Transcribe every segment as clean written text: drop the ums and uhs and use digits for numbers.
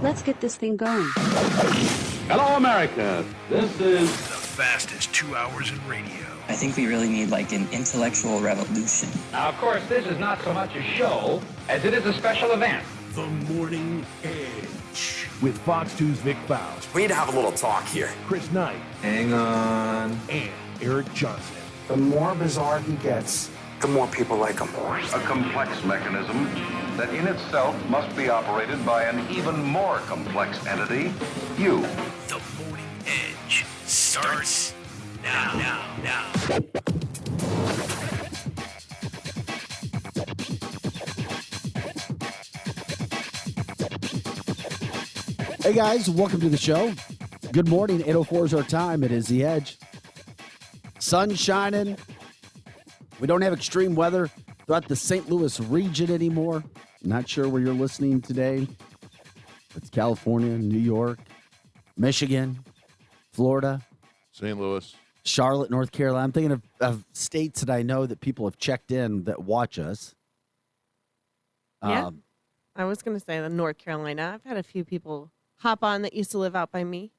Let's get this thing going. Hello, America. This is the fastest 2 hours in radio. I think we really need like an intellectual revolution. Now, of course, this is not so much a show as it is a special event. The Morning Edge. With Fox 2's Vic Faust, We need to have a little talk here. Chris Knight, Hang on. and Eric Johnson. The more bizarre he gets, The more people like him. A complex mechanism that in itself must be operated by an even more complex entity, you. The Morning Edge starts now. Hey guys, welcome to the show. Good morning. 8:04 is our time. It is The Edge. Sun shining. We don't have extreme weather throughout the St. Louis region anymore. Not sure where you're listening today. It's California, New York, Michigan, Florida, St. Louis, Charlotte, North Carolina. I'm thinking of states that I know that people have checked in that watch us. Yeah. I was going to say North Carolina. I've had a few people hop on that used to live out by me.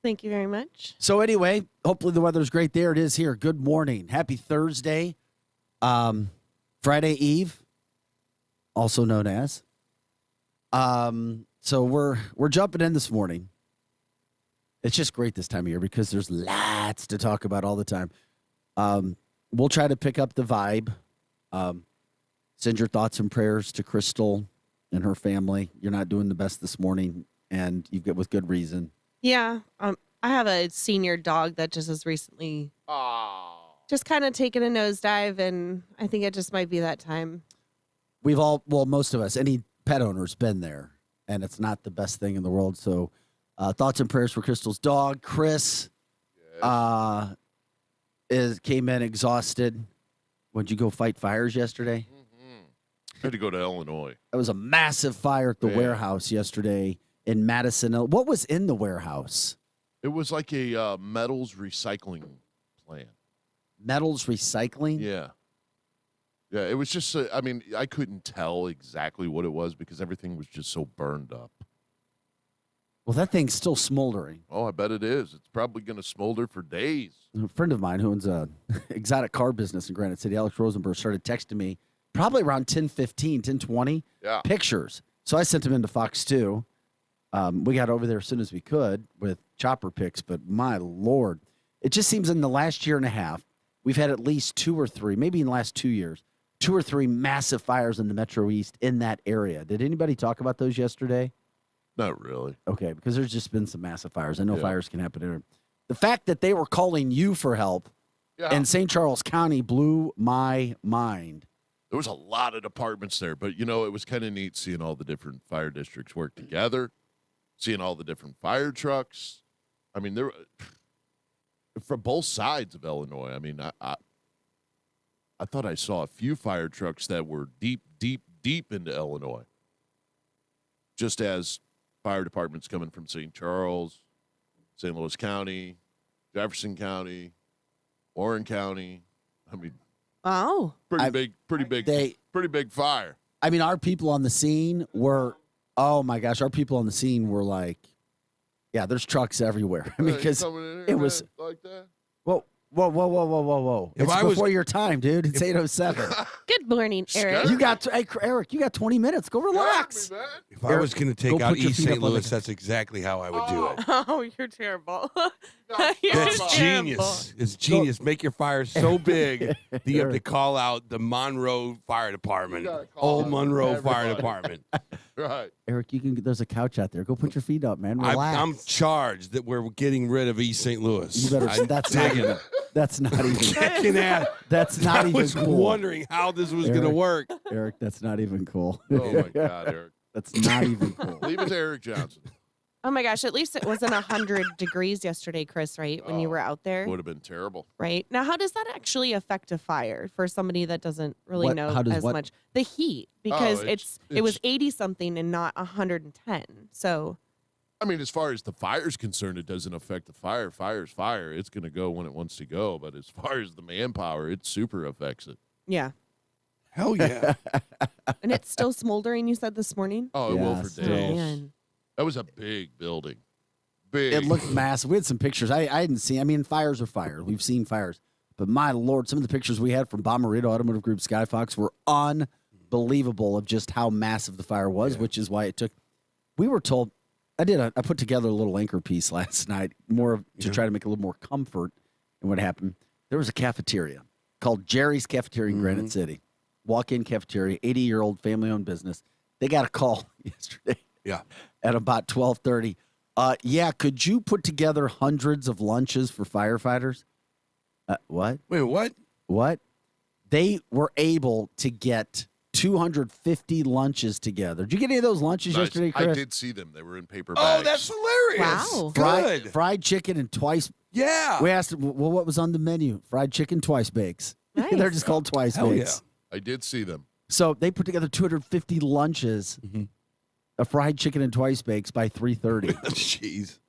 Thank you very much. So anyway, hopefully the weather's great. There it is here. Good morning. Happy Thursday. Friday Eve, also known as. So we're jumping in this morning. It's just great this time of year because there's lots to talk about all the time. We'll try to pick up the vibe. Send your thoughts and prayers to Crystal and her family. You're not doing the best this morning, and you've got with good reason. Yeah. I have a senior dog that just has recently just kind of taken a nosedive, and I think it just might be that time. Most of us, any pet owner's been there, and it's not the best thing in the world. So thoughts and prayers for Crystal's dog. Chris came in exhausted. Would you go fight fires yesterday? I had to go to Illinois. It was a massive fire at the warehouse yesterday in Madison. What was in the warehouse? It was like a metals recycling plant. Metals recycling? Yeah. Yeah, it was just, I couldn't tell exactly what it was because everything was just so burned up. Well, that thing's still smoldering. Oh, I bet it is. It's probably going to smolder for days. A friend of mine who owns a exotic car business in Granite City, Alex Rosenberg, started texting me probably around 10:15, 10:20, pictures. So I sent him into Fox 2. We got over there as soon as we could with chopper picks, but my Lord, it just seems in the last year and a half, we've had at least 2 or 3, maybe in the last 2 years, 2 or 3 massive fires in the Metro East in that area. Did anybody talk about those yesterday? Not really. Okay, because there's just been some massive fires. I know fires can happen there. The fact that they were calling you for help in St. Charles County blew my mind. There was a lot of departments there, but, it was kind of neat seeing all the different fire districts work together, seeing all the different fire trucks. I mean, there from both sides of Illinois. I mean, I thought I saw a few fire trucks that were deep into Illinois, just as fire departments coming from St. Charles, St. Louis County, Jefferson County, Warren County. I mean, pretty big fire. I mean, our people on the scene were, oh my gosh, like, yeah, there's trucks everywhere. I mean, because it was like that. Whoa. It's before your time, dude. It's 8:07. Good morning, Eric. Eric, you got 20 minutes. Go relax. If I was going to take out East St. Louis, that's exactly how I would do it. Oh, you're terrible. That's genius. It's genius. Make your fire so big that you have to call out the Monroe Fire Department, Old Monroe Fire Department. Right. Eric, there's a couch out there. Go put your feet up, man. Relax. I'm charged that we're getting rid of East St. Louis. You better. That's not even. That's not even cool. I was wondering how this was going to work. Eric, that's not even cool. Oh my God, Eric. That's not even cool. Leave it to Eric Johnson. Oh my gosh, at least it wasn't 100 degrees yesterday, Chris, right? When you were out there. Would have been terrible. Right. Now, how does that actually affect a fire for somebody that doesn't really know as much? The heat, because it was 80 something and not 110. So I mean, as far as the fire's concerned, it doesn't affect the fire. Fire's fire. It's going to go when it wants to go. But as far as the manpower, it super affects it. Yeah. Hell yeah. And it's still smoldering, you said this morning? Oh, it will for days. Man. That was a big building. Big. It looked massive. We had some pictures. I didn't see. I mean, fires are fires. We've seen fires. But my Lord, some of the pictures we had from Bommarito Automotive Group Skyfox were unbelievable of just how massive the fire was, which is why it took. We were told. I put together a little anchor piece last night, to try to make a little more comfort in what happened. There was a cafeteria called Jerry's Cafeteria in Granite City. Walk-in cafeteria, 80-year-old family-owned business. They got a call yesterday. Yeah. At about 12:30. Could you put together hundreds of lunches for firefighters? What? Wait, what? What? They were able to get 250 lunches together. Did you get any of those lunches yesterday, Chris? I did see them. They were in paper bags. Oh, that's hilarious. Wow. Good. Fried chicken and twice. Yeah. We asked them, well, what was on the menu? Fried chicken, twice bakes. Nice. They're just called twice bakes. I did see them. So they put together 250 lunches of fried chicken and twice bakes by 3:30. Jeez.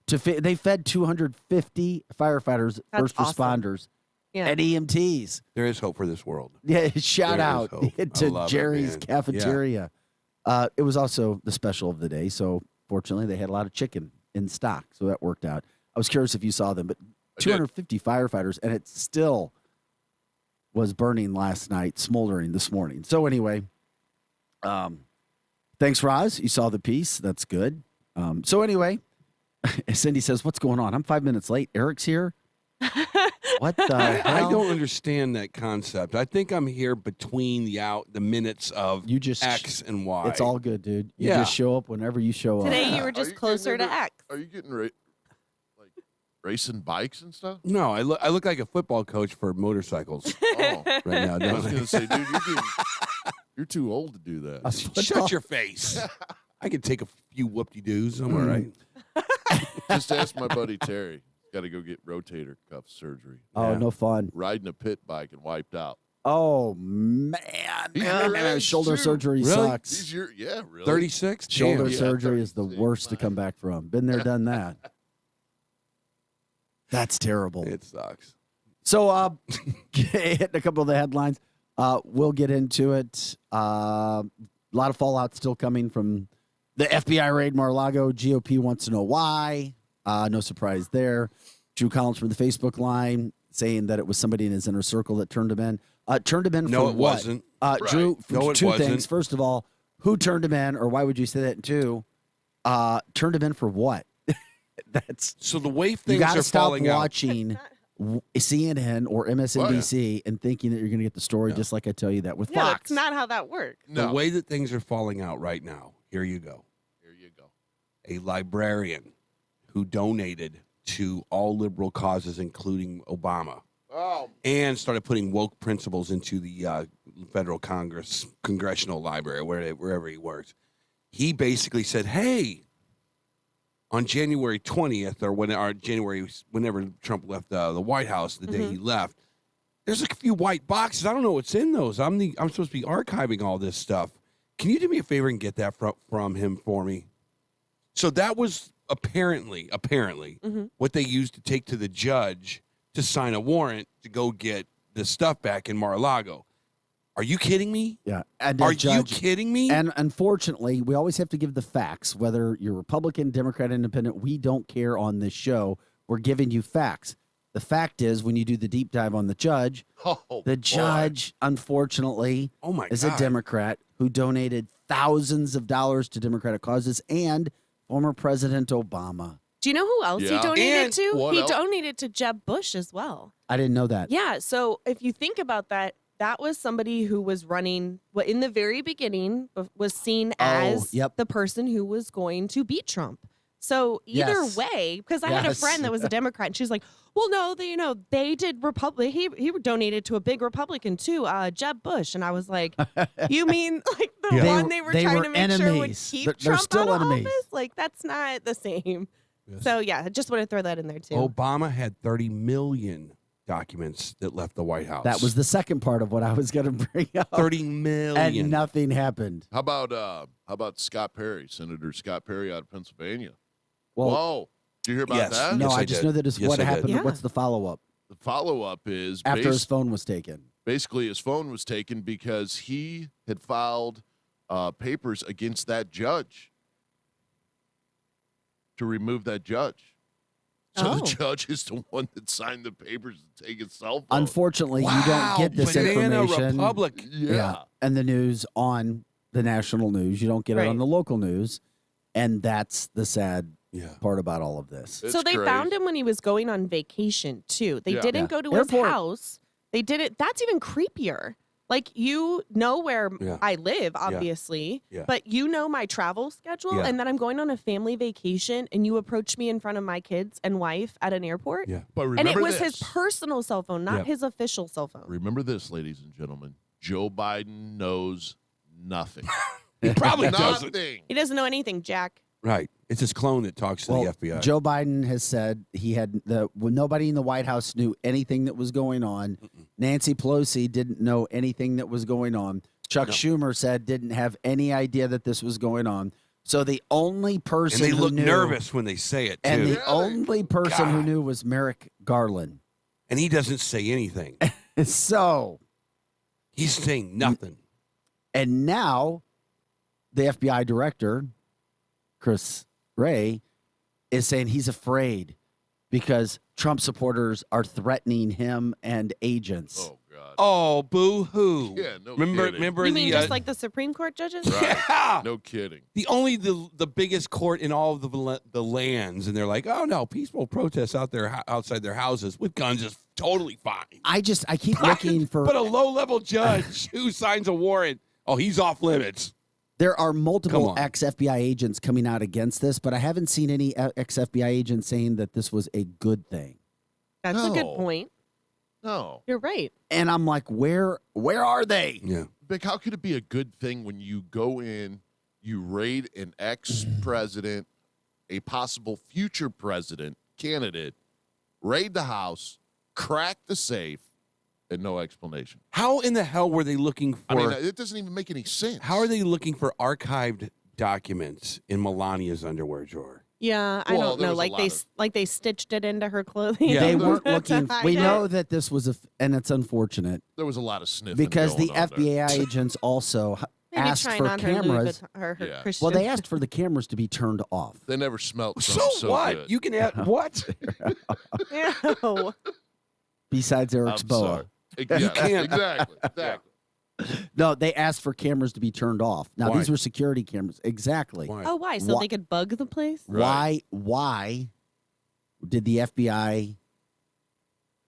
They fed 250 firefighters, first responders, and EMTs. There is hope for this world. Yeah, shout out to it, Jerry's man. Cafeteria. It was also the special of the day, so fortunately they had a lot of chicken in stock, so that worked out. I was curious if you saw them, but 250 firefighters, and it still was burning last night, smoldering this morning. So anyway, thanks, Roz. You saw the piece. That's good. So anyway, Cindy says, what's going on? I'm 5 minutes late. Eric's here. What the hell? I don't understand that concept. I think I'm here between the minutes of X and Y. It's all good, dude. You just show up whenever you show up. Today you were just closer to X. Are you getting racing bikes and stuff? No, I look like a football coach for motorcycles right now. I was going to say, dude, you're too old to do that. Shut your face. I can take a few whoop-de-doos. I'm all right. Just ask my buddy Terry. Got to go get rotator cuff surgery. Oh, no fun. Riding a pit bike and wiped out. Oh, man. Shoulder surgery sucks. Really? 36? Shoulder surgery is the worst to come back from. Been there, done that. That's terrible. It sucks. So, hitting a couple of the headlines. We'll get into it. A lot of fallout still coming from the FBI raid Mar-a-Lago. GOP wants to know why. No surprise there. Drew Collins from the Facebook line saying that it was somebody in his inner circle that turned him in. Turned him in no, for it what? Wasn't. Drew, no, it two wasn't. things. First of all, who turned him in, or why would you say that? And two, turned him in for what? That's so the way things you gotta are stop falling out. watching CNN or MSNBC and thinking that you're going to get the story just like I tell you that with Fox. That's not how that works. The way that things are falling out right now, here you go. A librarian who donated to all liberal causes, including Obama, and started putting woke principles into the federal congressional library, wherever he works. He basically said, hey, on January 20th, or whenever Trump left the White House, the day he left, there's a few white boxes. I don't know what's in those. I'm supposed to be archiving all this stuff. Can you do me a favor and get that from him for me? So that was apparently what they used to take to the judge to sign a warrant to go get the stuff back in Mar-a-Lago. Are you kidding me? Yeah. Are you kidding me? And unfortunately, we always have to give the facts, whether you're Republican, Democrat, Independent. We don't care on this show. We're giving you facts. The fact is, when you do the deep dive on the judge, judge, unfortunately, is a Democrat who donated thousands of dollars to Democratic causes and former President Obama. Do you know who else he donated to? He else? donated to Jeb Bush as well. I didn't know that. Yeah. So if you think about that, that was somebody who was running, in the very beginning, was seen as the person who was going to beat Trump. So either way, because I had a friend that was a Democrat, and she was like, well, no, they did Republic. He donated to a big Republican too, Jeb Bush. And I was like, you mean like the one they were trying to make sure would keep Trump out of office? Like, that's not the same. Yes. So yeah, I just want to throw that in there too. Obama had 30 million documents that left the White House. That was the second part of what I was going to bring up. 30 million. And nothing happened. How about Scott Perry, Senator Scott Perry out of Pennsylvania? Well, whoa. Did you hear about that? No, yes, I just know that is what happened. Yeah. What's the follow-up? The follow-up is after his phone was taken. Basically, his phone was taken because he had filed papers against that judge. to remove that judge. So Oh. the judge is the one that signed the papers to take his cell phone. Unfortunately, you don't get this Banana information. Republic. Yeah. And the news on the national news. You don't get it on the local news. And that's the sad part about all of this. So they found him when he was going on vacation, too. They didn't go to his house. They did it. That's even creepier. Like, you know where I live, obviously, but you know my travel schedule, and then I'm going on a family vacation, and you approach me in front of my kids and wife at an airport. Yeah. But remember and it was this. his personal cell phone, not his official cell phone. Remember this, ladies and gentlemen. Joe Biden knows nothing. He probably doesn't. Nothing. He doesn't know anything, Jack. Right. It's his clone that talks to the FBI. Joe Biden has said he had nobody in the White House knew anything that was going on. Nancy Pelosi didn't know anything that was going on. Chuck Schumer said didn't have any idea that this was going on. So the only person and they who look knew, nervous when they say it, too. and the only person who knew was Merrick Garland. And he doesn't say anything. So he's saying nothing. And now the FBI director, Chris Wray, is saying he's afraid because Trump supporters are threatening him and agents. Oh, God. Oh, boo-hoo. Yeah, no remember, kidding. Remember You mean the, just like the Supreme Court judges? Right. Yeah. No kidding. The biggest court in all of the lands, and they're like, oh, no, peaceful protests out there outside their houses with guns is totally fine. I keep looking for... But a low-level judge who signs a warrant, he's off limits. There are multiple ex-FBI agents coming out against this, but I haven't seen any ex-FBI agents saying that this was a good thing. That's a good point. No. You're right. And I'm like, where are they? Yeah. Vic, how could it be a good thing when you go in, you raid an ex-president, a possible future president candidate, raid the house, crack the safe, and no explanation? How in the hell were they looking for... I mean, it doesn't even make any sense. How are they looking for archived documents in Melania's underwear drawer? Yeah, I don't know. Like they stitched it into her clothing. Yeah. They weren't looking. We know that this was and it's unfortunate. There was a lot of sniffing because the going on FBI there. agents also Maybe asked trying for on cameras. her Well, they asked for the cameras to be turned off. They never smelled So so what? good. You can add what? Ew. Besides Eric's I'm boa. sorry. Yeah, exactly. No, they asked for cameras to be turned off. Now Why? these were security cameras. Exactly. Why? Oh, why? So they could bug the place? Why did the FBI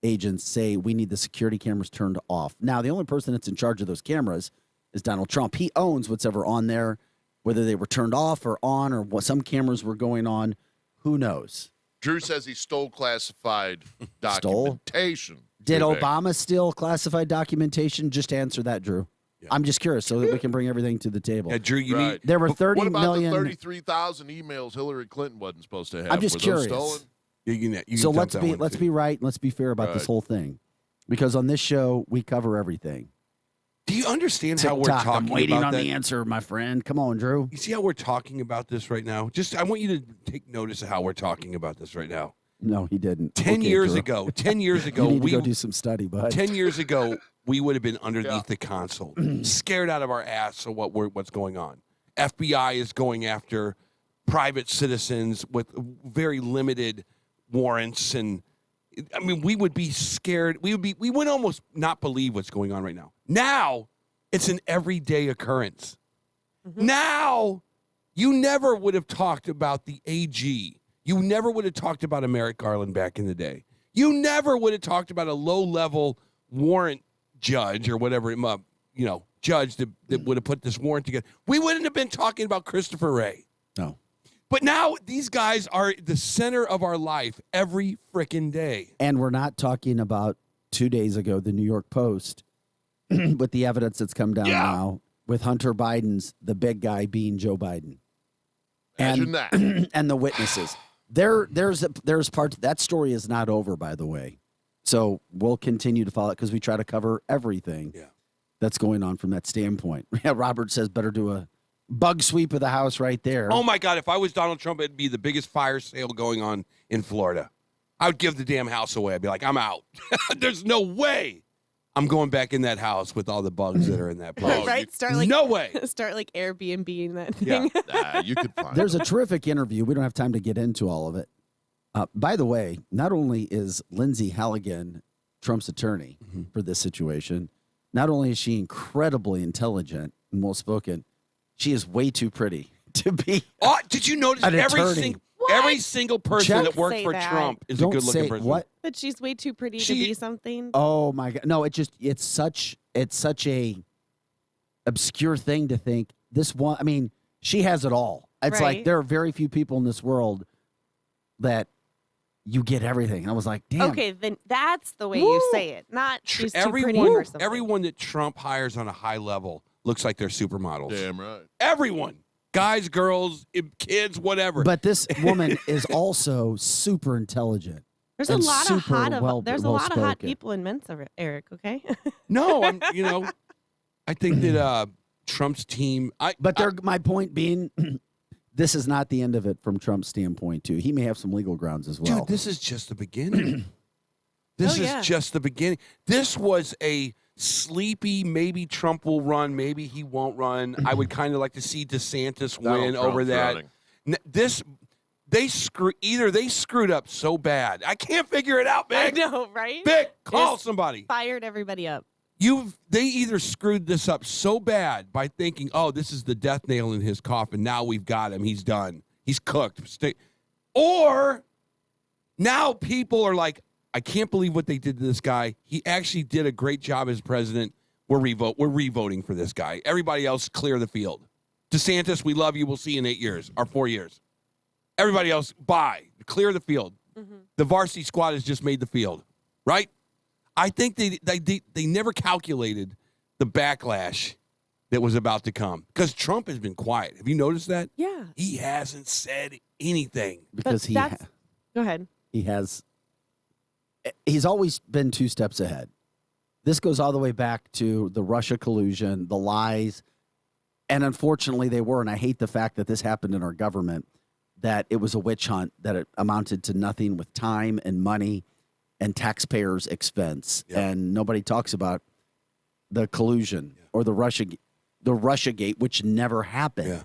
agents say we need the security cameras turned off? Now, the only person that's in charge of those cameras is Donald Trump. He owns what's ever on there, whether they were turned off or on or what some cameras were going on. Who knows? Drew says he stole classified documentation. Did Obama steal classified documentation? Just answer that, Drew. Yeah. I'm just curious so that we can bring everything to the table. Yeah, Drew, you need... There were 30 what about million... the 33,000 emails Hillary Clinton wasn't supposed to have? I'm just Were curious. those stolen? So let's be right. Let's be fair about this whole thing, because on this show we cover everything. Do you understand how we're TikTok, talking I'm waiting about on that? the answer, my friend. Come on, Drew. You see how we're talking about this right now? I want you to take notice of how we're talking about this right now. No, he didn't. 10 years Drew. ago, 10 years ago, you need to go do some study, bud. 10 years ago, we would have been underneath the console, scared out of our ass of what's going on. FBI is going after private citizens with very limited warrants, and I mean, we would be scared. We would almost not believe what's going on right now. Now, it's an everyday occurrence. Mm-hmm. Now, you never would have talked about the AG. You never would have talked about Merrick Garland back in the day. You never would have talked about a low-level warrant judge or whatever, judge that would have put this warrant together. We wouldn't have been talking about Christopher Wray. No. But now these guys are the center of our life every frickin' day. And we're not talking about 2 days ago, the New York Post, with the evidence that's come down now, with Hunter Biden's, the big guy being Joe Biden. Imagine that. And the witnesses. There's parts, that story is not over, by the way. So we'll continue to follow it because we try to cover everything that's going on from that standpoint. Yeah, Robert says better do a bug sweep of the house right there. Oh, my God. If I was Donald Trump, it'd be the biggest fire sale going on in Florida. I would give the damn house away. I'd be like, I'm out. There's no way I'm going back in that house with all the bugs that are in that place. Right? Start like no way. Start like Airbnb that thing. Yeah. You could find There's a terrific interview. We don't have time to get into all of it. By the way, not only is Lindsay Halligan Trump's attorney for this situation, not only is she incredibly intelligent and well-spoken, she is way too pretty to be. Oh, did you notice every single person that worked for Trump is a good-looking person? What? But she's way too pretty to be something. Oh my God! No, it's such a obscure thing to think this one. I mean, she has it all. It's like there are very few people in this world that you get everything. And I was like, damn. Okay, then that's the way you say it. Not she's too pretty or something. Everyone that Trump hires on a high level looks like they're supermodels. Damn right. Everyone. Guys, girls, kids, whatever. But this woman is also super intelligent. There's a lot of hot people in Mensa, Eric, okay? No, I think that Trump's team my point being this is not the end of it from Trump's standpoint, too. He may have some legal grounds as well. Dude, this is just the beginning. This is just the beginning. This was a sleepy, maybe Trump will run, maybe he won't run. I would kind of like to see DeSantis win over that. They screwed up so bad. I can't figure it out, Vic. I know, right? Vic, call somebody. Fired everybody up. They either screwed this up so bad by thinking, oh, this is the death nail in his coffin. Now we've got him. He's done. He's cooked. Or now people are like, I can't believe what they did to this guy. He actually did a great job as president. We're revoting for this guy. Everybody else clear the field. DeSantis, we love you. We'll see you in 8 years or 4 years. Everybody else, bye. Clear the field. Mm-hmm. The varsity squad has just made the field, right? I think they never calculated the backlash that was about to come because Trump has been quiet. Have you noticed that? Yeah. He hasn't said anything. Because go ahead. He's always been 2 steps ahead. This goes all the way back to the Russia collusion, the lies, and unfortunately they were, and I hate the fact that this happened in our government, that it was a witch hunt, that it amounted to nothing with time and money and taxpayers' expense. Yeah. And nobody talks about the collusion or the Russiagate, which never happened. Yeah.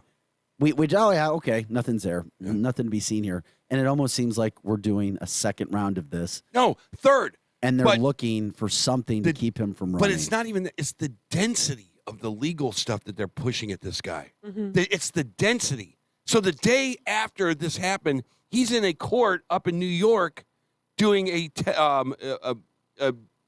Okay, nothing's there. Yeah. Nothing to be seen here. And it almost seems like we're doing a second round of this. No, third. And they're looking for something to keep him from running. But it's not even, it's the density of the legal stuff that they're pushing at this guy. Mm-hmm. It's the density. So the day after this happened, he's in a court up in New York doing a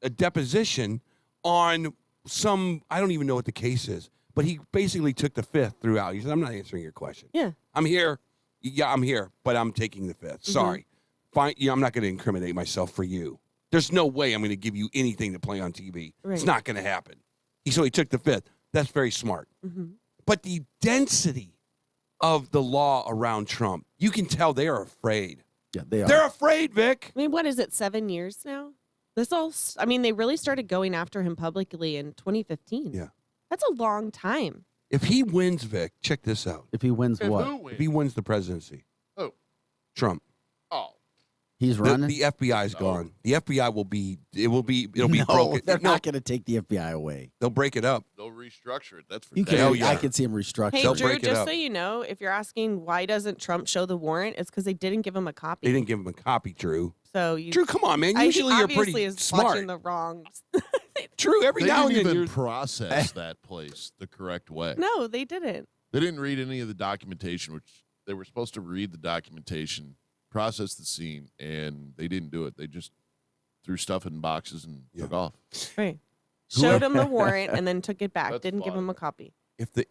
deposition on some, I don't even know what the case is, but he basically took the fifth throughout. He said, I'm not answering your question. Yeah. I'm here. Yeah, I'm here, but I'm taking the fifth. Sorry. Fine. Yeah, I'm not going to incriminate myself for you. There's no way I'm going to give you anything to play on TV. Right. It's not going to happen. So he took the fifth. That's very smart. Mm-hmm. But the density of the law around Trump, you can tell they are afraid. Yeah, they are. They're afraid, Vic. I mean, what is it, 7 years now? They really started going after him publicly in 2015. Yeah. That's a long time. If he wins, Vic, check this out. If he wins what? If he wins the presidency. Oh. Trump. Oh. He's running? The FBI's gone. The FBI will be no, broken. They're not going to take the FBI away. They'll break it up. They'll restructure it. That's for I can see him restructure. Hey, Drew, just so you know, if you're asking why doesn't Trump show the warrant, it's because they didn't give him a copy. They didn't give him a copy, Drew. So Drew, come on, man. Usually you're pretty smart. Watching the wrong. True, every now and then didn't even process that place the correct way. No, they didn't. They didn't read any of the documentation, which they were supposed to read the documentation, process the scene, and they didn't do it. They just threw stuff in boxes and took off. Right. Showed him the warrant and then took it back. Didn't give him a copy. This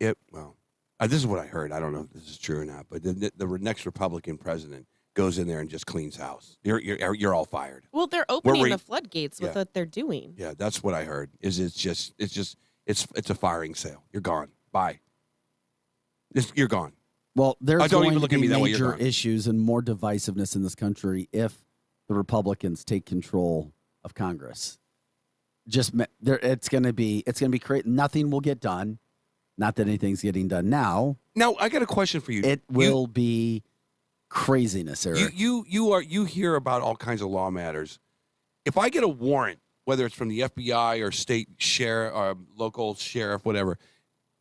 is what I heard. I don't know if this is true or not, but the next Republican president goes in there and just cleans house. You're all fired. Well, they're opening the floodgates with what they're doing. Yeah, that's what I heard. It's a firing sale. You're gone. Bye. You're gone. Well, there's don't going even look to at be me that way. major issues and more divisiveness in this country if the Republicans take control of Congress. It's going to be great. Nothing will get done. Not that anything's getting done now. Now, I got a question for you. It will be craziness, Eric. You hear about all kinds of law matters. If I get a warrant whether it's from the FBI or state sheriff or local sheriff, whatever.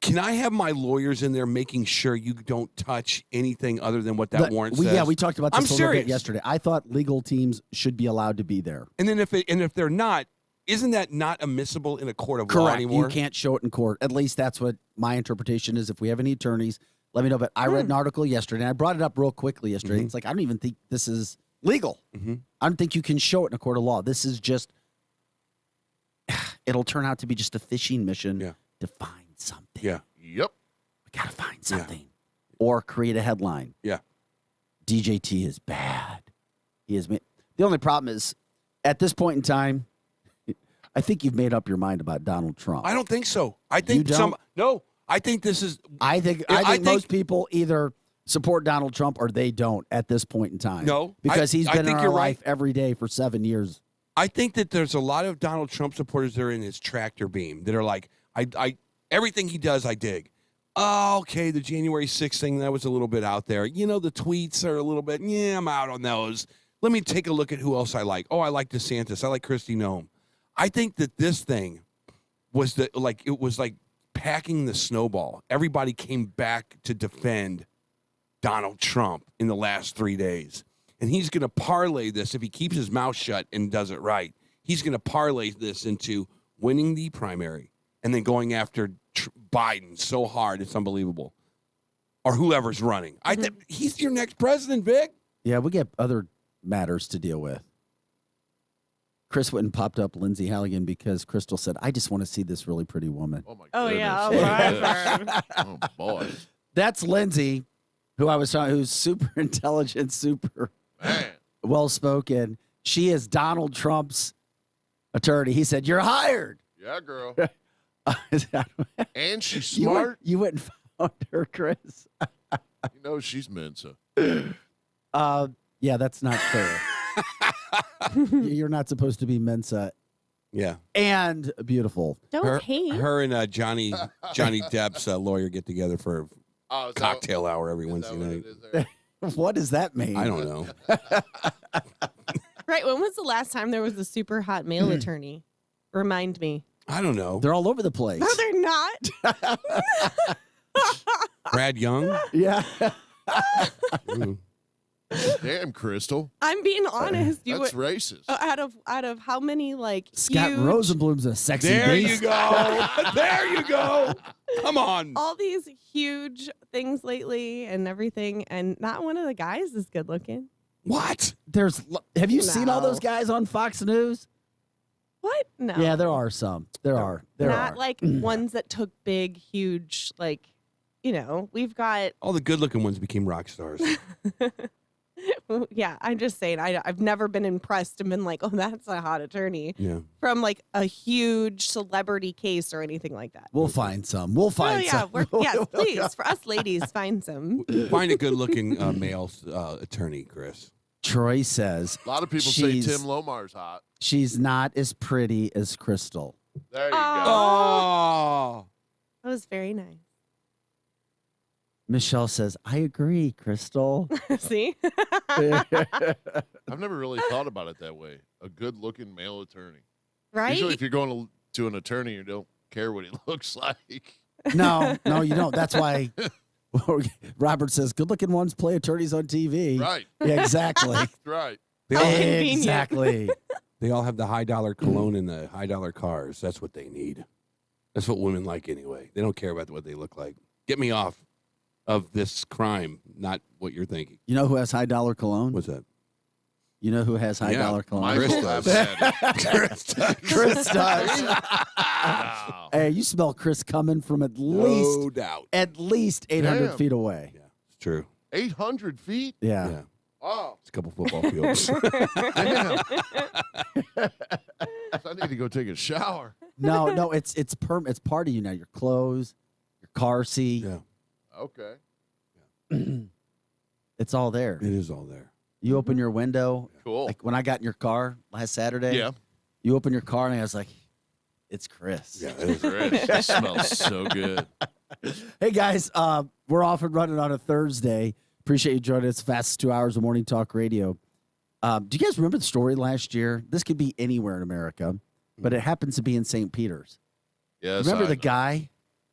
Can I have my lawyers in there making sure you don't touch anything other than what that warrant says? Yeah, we talked about this a little bit serious. yesterday. I thought legal teams should be allowed to be there. And then if they're not, isn't that not admissible in a court of law Correct. anymore? You can't show it in court. At least that's what my interpretation is. If we have any attorneys, let me know. But I read an article yesterday, and I brought it up real quickly yesterday. It's like, I don't even think this is legal. I don't think you can show it in a court of law. This is just, it'll turn out to be just a fishing mission to find something. Yeah. Yep. We got to find something. Or create a headline. Yeah. DJT is bad. He is. The only problem is, at this point in time, I think you've made up your mind about Donald Trump. I don't think so. I think no. I think this is. I think most people either support Donald Trump or they don't at this point in time. No, because he's been in our life every day for 7 years. I think that there's a lot of Donald Trump supporters that are in his tractor beam that are like, I everything he does, I dig. Oh, okay, the January 6th thing, that was a little bit out there. You know, the tweets are a little bit, I'm out on those. Let me take a look at who else I like. Oh, I like DeSantis. I like Kristi Noem. I think that this thing was it was like packing the snowball. Everybody came back to defend Donald Trump in the last 3 days. And he's going to parlay this, if he keeps his mouth shut and does it right, he's going to parlay this into winning the primary and then going after Biden so hard it's unbelievable. Or whoever's running. I think he's your next president, Vic. Yeah, we get other matters to deal with. Chris went and popped up Lindsay Halligan because Crystal said, I just want to see this really pretty woman. Oh, my Oh, goodness. yeah. Oh, boy. That's Lindsay, who I was talking, who's super intelligent, super well-spoken. She is Donald Trump's attorney. He said, you're hired. Yeah, girl. And she's smart. You went and found her, Chris. You know she's Mensa. Yeah, that's not fair. You're not supposed to be Mensa. Yeah. And beautiful. Don't hate. Her and Johnny Depp's lawyer get together for cocktail hour every Wednesday night. What does that mean? I don't know. Right. When was the last time there was a super hot male attorney? Remind me. I don't know. They're all over the place. No, they're not. Brad Young? Yeah. Damn, Crystal. I'm being honest. That's racist. Out of how many Scott huge, Rosenblum's a sexy There beast. you go. There you go. Come on. all these huge things lately and everything, and not one of the guys is good looking. What? Have you seen all those No. guys on Fox News? What? No. Yeah, there are some. There are. Not like ones that took big, huge, we've got. All the good-looking ones became rock stars. Yeah, I'm just saying. I've never been impressed and been like, oh, that's a hot attorney Yeah. from like a huge celebrity case or anything like that. We'll find some. We'll find some. Yes, please. For us ladies, find some. Find a good-looking male attorney, Chris. Troy says A lot of people say Tim Lomar's hot. she's not as pretty as Crystal. There you go. Oh. That was very nice. Michelle says, I agree, Crystal. See? I've never really thought about it that way. A good-looking male attorney. Right? Usually if you're going to an attorney, you don't care what he looks like. No, you don't. That's why Robert says good-looking ones play attorneys on TV. Right. Yeah, exactly. Right. They all, Exactly. they all have the high-dollar cologne and the high-dollar cars. That's what they need. That's what women like anyway. They don't care about what they look like. Get me off of this crime, not what you're thinking. You know who has high-dollar cologne? What's that? You know who has high-dollar cologne? Michael Chris does. Chris does. Wow. Hey, you smell Chris coming from at least No doubt. at least 800 Damn. feet away. Yeah, it's true. 800 feet? Yeah. Yeah. Wow. It's a couple football fields. Damn. I need to go take a shower. No, it's part of you now. Your clothes, your car seat. Yeah. Okay. It's all there. It is all there. You open your window. Cool. Like when I got in your car last Saturday. Yeah. You open your car and I was like, it's Chris. Yeah, it is. Chris, it smells so good. Hey guys, we're off and running on a Thursday. Appreciate you joining us. Fastest 2 hours of morning talk radio. Do you guys remember the story last year? This could be anywhere in America. but it happens to be in St. Peter's. Yes, Remember I the know. guy?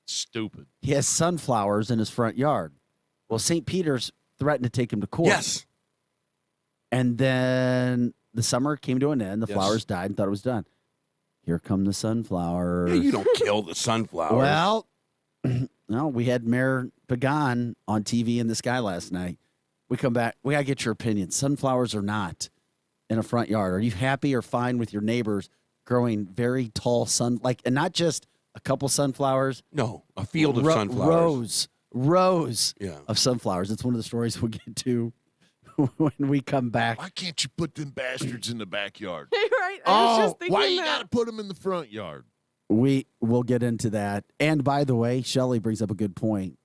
Stupid. He has sunflowers in his front yard. Well, St. Peter's threatened to take him to court. Yes. And then the summer came to an end. The flowers died and thought it was done. Here come the sunflowers. Yeah, you don't kill the sunflowers. Well, no, we had Mayor Pagan on TV in the sky last night. We come back. We got to get your opinion. Sunflowers or not in a front yard. Are you happy or fine with your neighbors growing very tall and not just a couple sunflowers? No, a field of sunflowers. Rows of sunflowers. It's one of the stories we'll get to when we come back. Why can't you put them bastards in the backyard? Right. I was just thinking why you that. got to put them in the front yard? We will get into that. And by the way, Shelley brings up a good point.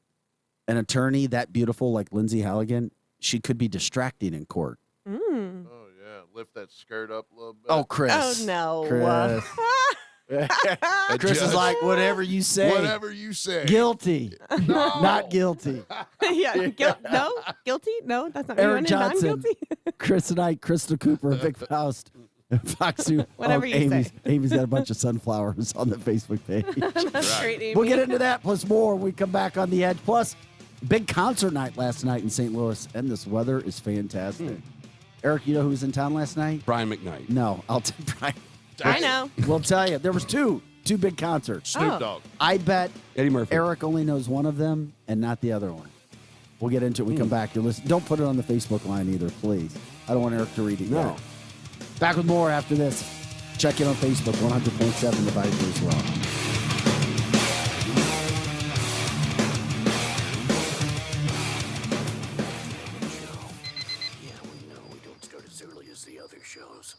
An attorney that beautiful like Lindsay Halligan, she could be distracting in court. Mm. Oh, yeah. Lift that skirt up a little bit. Oh, Chris. Oh, no. Chris. Chris is like, whatever you say. Whatever you say. Guilty. No. Not guilty. Yeah. No? Guilty? No, that's not Eric what you wanted. Johnson. Non-guilty? Chris and I, Crystal Cooper, and Big Faust. Fox 2. Whatever you say. Amy's got a bunch of sunflowers on the Facebook page. That's great, Amy. We'll get into that plus more when we come back on The Edge. Plus, big concert night last night in St. Louis, and this weather is fantastic. Eric, you know who was in town last night? Brian McKnight. No, I'll tell Brian. I know. We'll tell you. There was two big concerts. Snoop Dogg. I bet Eddie Murphy. Eric only knows one of them and not the other one. We'll get into it. We come back. Don't put it on the Facebook line either, please. I don't want Eric to read it No. yet. Back with more after this. Check in on Facebook, 100.7 The Visor as well. Yeah, we know we don't start as early as the other shows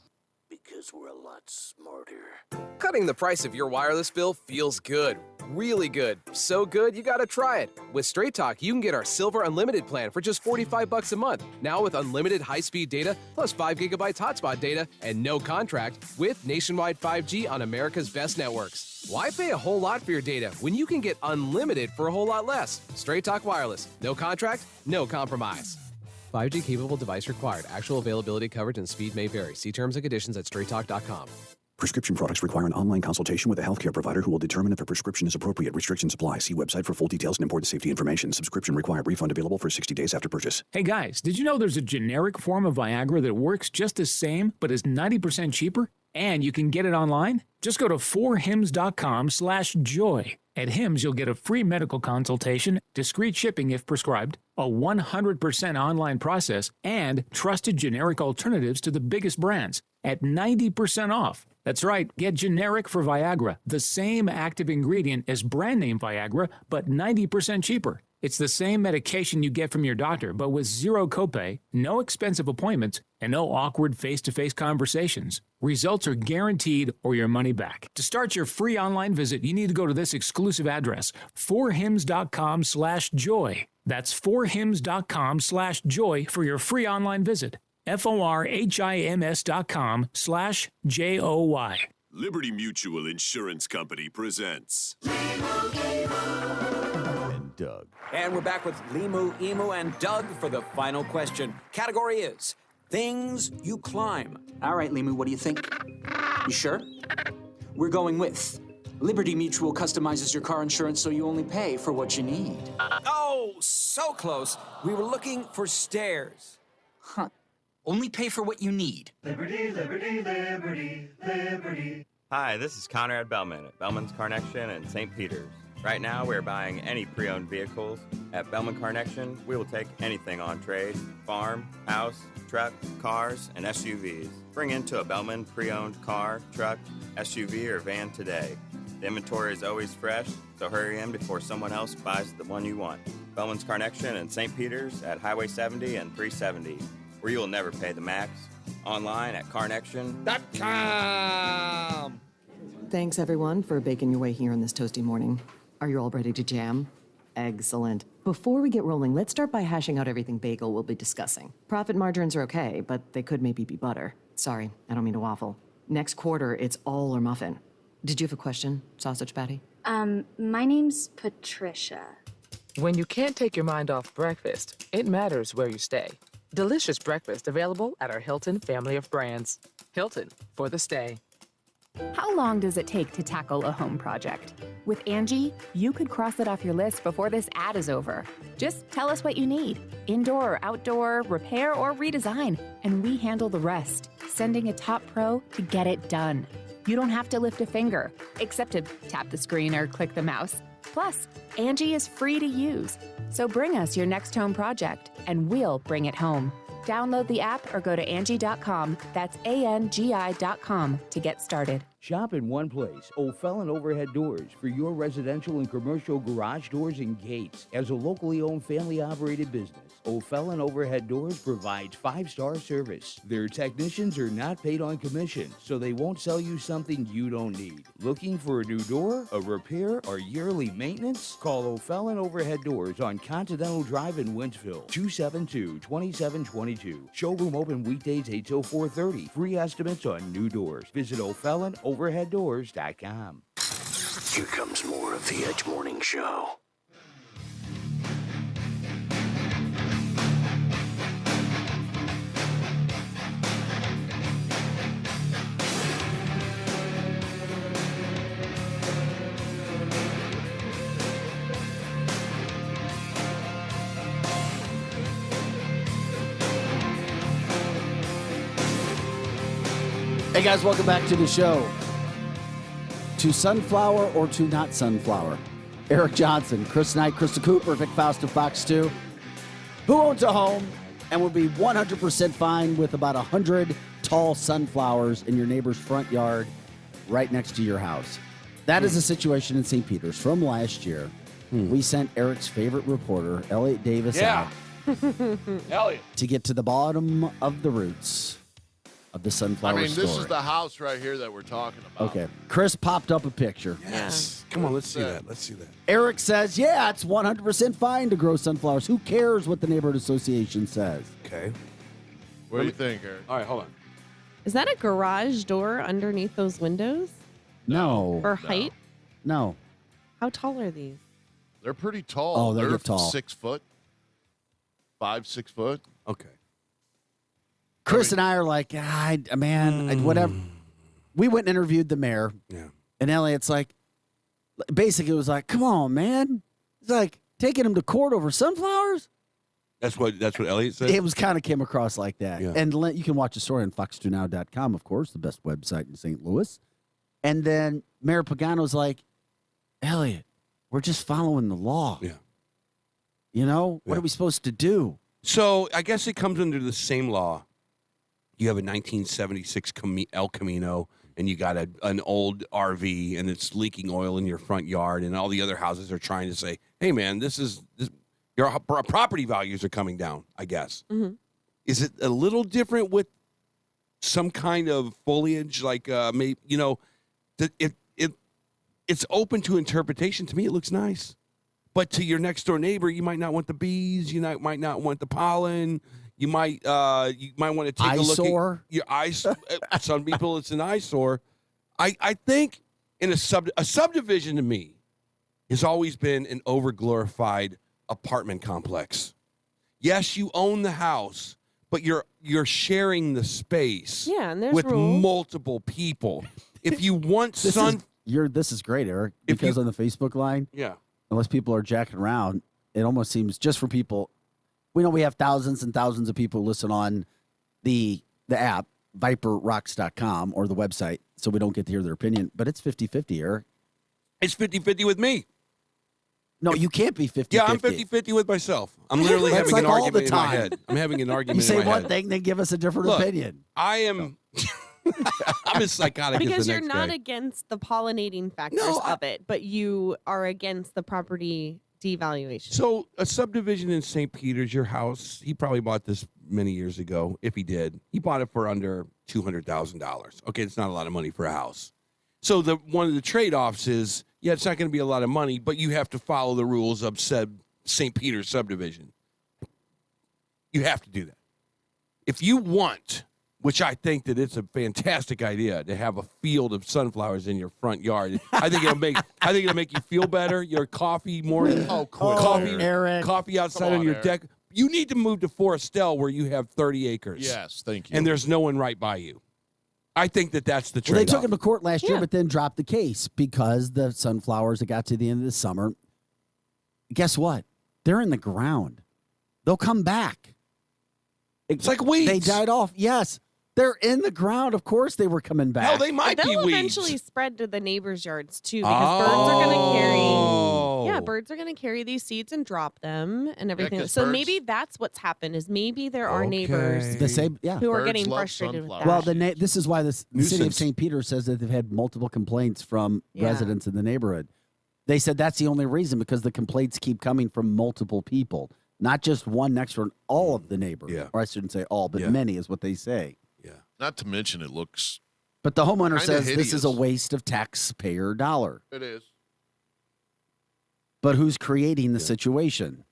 because we're a lot smarter. Cutting the price of your wireless bill feels good. Really good. So good, you gotta try it. With Straight Talk, you can get our Silver Unlimited plan for just $45 a month. Now with unlimited high-speed data, plus 5 gigabytes hotspot data, and no contract, with nationwide 5G on America's best networks. Why pay a whole lot for your data when you can get unlimited for a whole lot less? Straight Talk Wireless. No contract, no compromise. 5G capable device required. Actual availability, coverage, and speed may vary. See terms and conditions at straighttalk.com. Prescription products require an online consultation with a healthcare provider who will determine if a prescription is appropriate. Restrictions apply. See website for full details and important safety information. Subscription required. Refund available for 60 days after purchase. Hey guys, did you know there's a generic form of Viagra that works just the same but is 90% cheaper? And you can get it online? Just go to 4hims.com/joy. At Hims, you'll get a free medical consultation, discreet shipping if prescribed, a 100% online process, and trusted generic alternatives to the biggest brands at 90% off. That's right, get generic for Viagra, the same active ingredient as brand name Viagra, but 90% cheaper. It's the same medication you get from your doctor, but with zero copay, no expensive appointments, and no awkward face-to-face conversations. Results are guaranteed or your money back. To start your free online visit, you need to go to this exclusive address, 4hims.com/joy. That's 4hims.com/joy for your free online visit. FORHIMS.com/JOY. Liberty Mutual Insurance Company presents And Doug. And we're back with Limu, Emu, and Doug for the final question. Category is things you climb. All right, Limu, what do you think? You sure? We're going with Liberty Mutual customizes your car insurance so you only pay for what you need. Oh, so close. We were looking for stairs. Huh. Only pay for what you need. Liberty, liberty, liberty, liberty. Hi, this is Conrad Bellman at Bellman's Carnection in St. Peters. Right now, we're buying any pre-owned vehicles. At Bellman Carnection, we will take anything on trade: farm, house, truck, cars, and SUVs. Bring into a Bellman pre-owned car, truck, SUV, or van today. The inventory is always fresh, so hurry in before someone else buys the one you want. Bellman's Carnection in St. Peters at Highway 70 and 370, where you will never pay the max. Online at carnection.com. Thanks, everyone, for baking your way here on this toasty morning. Are you all ready to jam? Excellent. Before we get rolling, let's start by hashing out everything bagel will be discussing. Profit margins are okay, but they could maybe be butter. Sorry, I don't mean to waffle. Next quarter, it's all or muffin. Did you have a question, Sausage Patty? My name's Patricia. When you can't take your mind off breakfast, it matters where you stay. Delicious breakfast available at our Hilton family of brands. Hilton, for the stay. How long does it take to tackle a home project? With Angie, you could cross it off your list before this ad is over. Just tell us what you need, indoor or outdoor, repair or redesign, and we handle the rest, sending a top pro to get it done. You don't have to lift a finger, except to tap the screen or click the mouse. Plus, Angie is free to use. So bring us your next home project, and we'll bring it home. Download the app or go to Angie.com. That's ANGI.com to get started. Shop in one place, O'Fallon Overhead Doors, for your residential and commercial garage doors and gates. As a locally owned, family-operated business, O'Fallon Overhead Doors provides 5-star service. Their technicians are not paid on commission, so they won't sell you something you don't need. Looking for a new door, a repair, or yearly maintenance? Call O'Fallon Overhead Doors on Continental Drive in Wentzville, 272-2722. Showroom open weekdays 8 till 4:30. Free estimates on new doors. Visit O'FallonOverheadDoors.com. Here comes more of the Edge Morning Show. Hey guys, welcome back to the show. To sunflower or to not sunflower? Eric Johnson, Chris Knight, Krista Cooper, Vic Faust of Fox 2. Who owns a home and would be 100% fine with about 100 tall sunflowers in your neighbor's front yard right next to your house? That is a situation in St. Peter's from last year. We sent Eric's favorite reporter, Elliot Davis, out Elliot, to get to the bottom of the roots of the sunflower story. This is the house right here that we're talking about. Okay. Chris popped up a picture. Yes. Come on, let's see that. Let's see that. Eric says, yeah, it's 100% fine to grow sunflowers. Who cares what the neighborhood association says? Okay. What do you think, Eric? All right, hold on. Is that a garage door underneath those windows? No. For height? No. How tall are these? They're pretty tall. Oh, they're tall. 6 foot. 5, 6 foot. Okay. Chris and I are like, whatever. We went and interviewed the mayor. Yeah. And Elliot's like, basically it was like, come on, man. It's like taking him to court over sunflowers. That's what Elliot said? It was kind of came across like that. Yeah. And you can watch the story on fox2now.com, of course, the best website in St. Louis. And then Mayor Pagano's like, Elliot, we're just following the law. Yeah. You know, what are we supposed to do? So I guess it comes under the same law. You have a 1976 El Camino, and you got an old RV, and it's leaking oil in your front yard, and all the other houses are trying to say, hey, man, your property values are coming down, I guess. Mm-hmm. Is it a little different with some kind of foliage, like maybe, it's open to interpretation. To me, it looks nice. But to your next door neighbor, you might not want the bees. You might not want the pollen. You might want to take a look at your eyes. Some people, it's an eyesore. I think in a subdivision to me has always been an overglorified apartment complex. Yes, you own the house, but you're sharing the space. Yeah, and there's with rules. multiple people. If you want this is great, Eric, because on the Facebook line, unless people are jacking around, it almost seems just for people. We know we have thousands and thousands of people listen on the app, viperrocks.com, or the website, so we don't get to hear their opinion. But it's 50-50, Eric. It's 50-50 with me. No, you can't be 50-50. Yeah, I'm 50-50 with myself. I'm literally That's having like an all the argument in my time. head. I'm having an argument You say in my one head. thing, then give us a different Look, opinion. I am... I'm as psychotic Because as the you're next not guy. against the pollinating factors of it, but you are against the property devaluation. So a subdivision in St. Peter's, your house, he probably bought this many years ago. If he did, he bought it for under $200,000. Okay, it's not a lot of money for a house. So one of the trade-offs is, it's not going to be a lot of money, but you have to follow the rules of said St. Peter's subdivision. You have to do that. If you want, which I think that it's a fantastic idea to have a field of sunflowers in your front yard. I think it'll make you feel better. Your coffee morning, coffee outside on your deck. You need to move to Forestel where you have 30 acres. Yes, thank you. And there's no one right by you. I think that's the Well, trade-off. they took him to court last year, but then dropped the case because the sunflowers that got to the end of the summer, guess what? They're in the ground. They'll come back. It's like weeds. They died off. Yes. They're in the ground. Of course they were coming back. Hell, they might be They'll weeds. eventually spread to the neighbors' yards too, because birds are going to carry. Yeah, birds are going to carry these seeds and drop them and everything. 'cause So birds- maybe that's what's happened. Is maybe there are neighbors The same, yeah. who are Birds getting love frustrated with sunflowers. that. Well, this is why the city of Nuisance. St. Peter says that they've had multiple complaints from Yeah. residents in the neighborhood. They said that's the only reason because the complaints keep coming from multiple people, not just one next one, all of the neighbors. Yeah. Or I shouldn't say all, but Yeah. many is what they say. Not to mention it looks. But the homeowner Kinda says this is a hideous. waste of taxpayer dollar. It is. But who's creating the situation?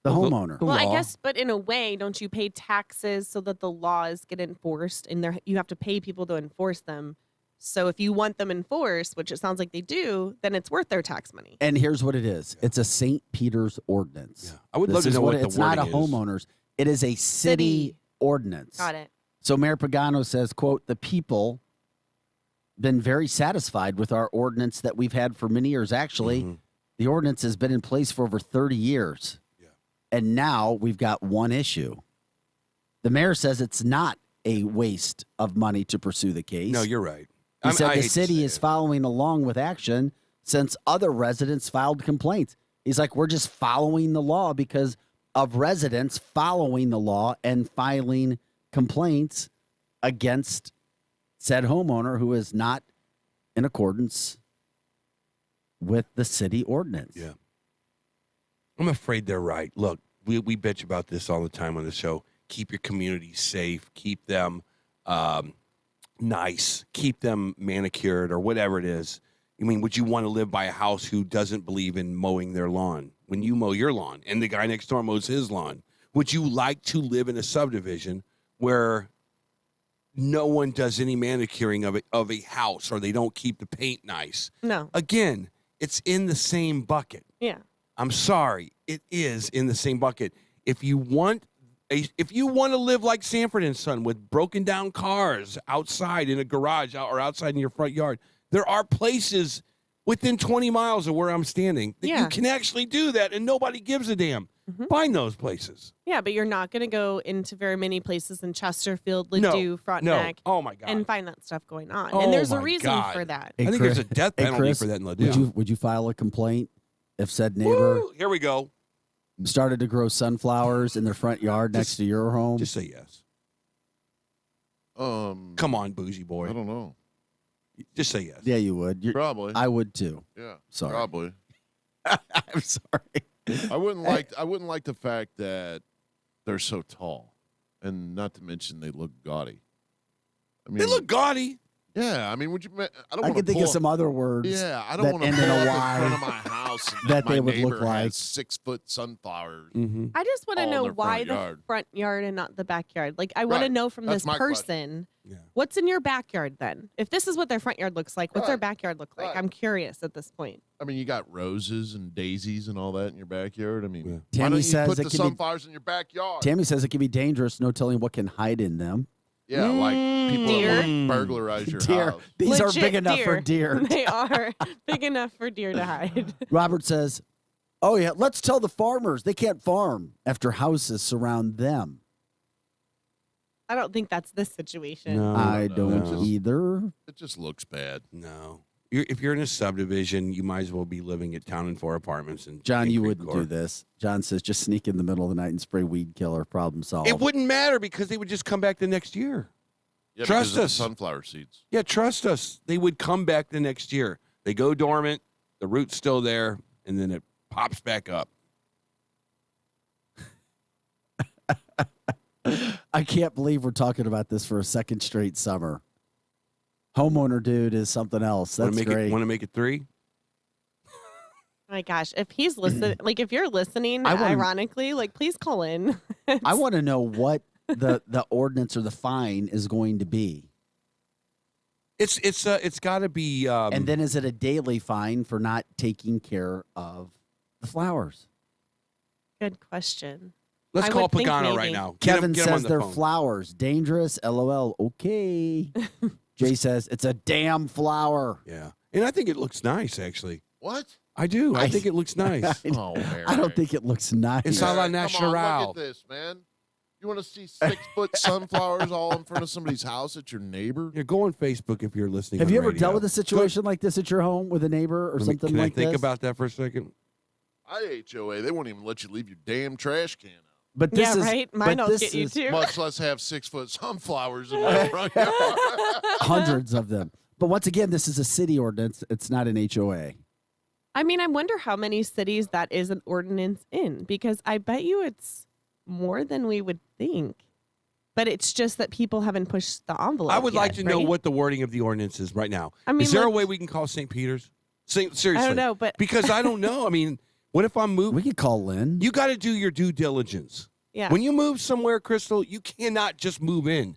The homeowner. Well, I guess, but in a way, don't you pay taxes so that the laws get enforced, and you have to pay people to enforce them. So if you want them enforced, which it sounds like they do, then it's worth their tax money. And here's what it is. It's a St. Peter's ordinance. I would This love to is know what the it's not a wording is. homeowner's. It is a city ordinance. Got it. So Mayor Pagano says, quote, the people been very satisfied with our ordinance that we've had for many years. Actually, the ordinance has been in place for over 30 years. And now we've got one issue. The mayor says it's not a waste of money to pursue the case. No, you're right. He said I the hate to city say is following along with action since other residents filed complaints. He's like, we're just following the law because of residents following the law and filing complaints against said homeowner who is not in accordance with the city ordinance. Yeah. I'm afraid they're right. Look, we bitch about this all the time on the show. Keep your community safe. Keep them nice. Keep them manicured or whatever it is. I mean, would you want to live by a house who doesn't believe in mowing their lawn when you mow your lawn and the guy next door mows his lawn? Would you like to live in a subdivision where no one does any manicuring of a house or they don't keep the paint nice? No. Again, it's in the same bucket. Yeah. I'm sorry, it is in the same bucket. If you want to live like Sanford and Son with broken down cars outside in a garage or outside in your front yard, there are places within 20 miles of where I'm standing that you can actually do that, and nobody gives a damn. Find those places. Yeah, but you're not going to go into very many places in Chesterfield, Ladue, Frontenac, Oh my God. and find that stuff going on. Oh and there's a my reason God. for that. Hey, I think Chris- there's a death hey, penalty Chris, for that in Ladue. Would you file a complaint if said neighbor Woo, here we go. started to grow sunflowers in their front yard next to your home? Just say yes. Come on, bougie boy. I don't know. Just say yes. Yeah, you would. Probably. I would too. Yeah. Sorry. Probably. I'm sorry. I wouldn't like the fact that they're so tall, and not to mention they look gaudy. I mean, They look gaudy. Yeah, I mean, would you? I don't. I wanna can think of pull- some other words. Yeah, I don't that want to end pull in up a in Y front of my house and that my they would look neighbor like. has 6-foot sunflowers. I just want to all in know their why front the yard. front yard and not the backyard. Like, I want to Right. know from That's this my person, what's in your backyard then? If this is what their front yard looks like, what's their backyard look like? I'm curious at this point. I mean, you got roses and daisies and all that in your backyard. I mean, why Tammy don't you says put it the can be- sunflowers in your backyard? Tammy says it can be dangerous, no telling what can hide in them. Yeah, like people Deer? that want to burglarize your Deer. house. These are Legit big enough for deer. They are big enough for deer to hide. Robert says, oh, yeah, let's tell the farmers they can't farm after houses surround them. I don't think that's this situation. I don't No. either. It just looks bad. No. If you're in a subdivision, you might as well be living at Town and 4 Apartments. And John, you wouldn't do this. John says just sneak in the middle of the night and spray weed killer. Problem solved. It wouldn't matter because they would just come back the next year. Yeah, Trust because of the us. sunflower seeds. Yeah, trust us. They would come back the next year. They go dormant, the root's still there, and then it pops back up. I can't believe we're talking about this for a second straight summer. Homeowner dude is something else. That's great. Want to make it 3? My gosh, if he's listening, like if you're listening, ironically, like please call in. I want to know what the ordinance or the fine is going to be. It's got to be. And then is it a daily fine for not taking care of the flowers? Good question. Let's I call would think Pagano maybe. right now. Kevin Get him on says the they're phone. flowers. Dangerous. LOL. Okay. Jay says it's a damn flower. Yeah. And I think it looks nice, actually. What? I do. I think it looks nice. Oh, Eric. I don't think it looks nice. It's a la Come natural. on, look at this, man. You want to see 6-foot sunflowers all in front of somebody's house at your neighbor? Yeah, go on Facebook if you're listening. Have on you ever radio. dealt with a situation like this at your home with a neighbor or something Can like I think this? about that for a second? HOA, they won't even let you leave your damn trash can out. But this is right. Mine but will this get you is too. Much less have 6-foot sunflowers in my front yard. hundreds of them. But once again, this is a city ordinance. It's not an HOA. I mean, I wonder how many cities that is an ordinance in, because I bet you it's more than we would think. But it's just that people haven't pushed the envelope. I would like yet, to know right? what the wording of the ordinance is right now. I mean, is there a like- way we can call St. Peter's? Seriously. I don't know, but Because I don't know. I mean, what if I'm moving? We could call Lynn. You got to do your due diligence. yeah. When you move somewhere, Crystal, you cannot just move in.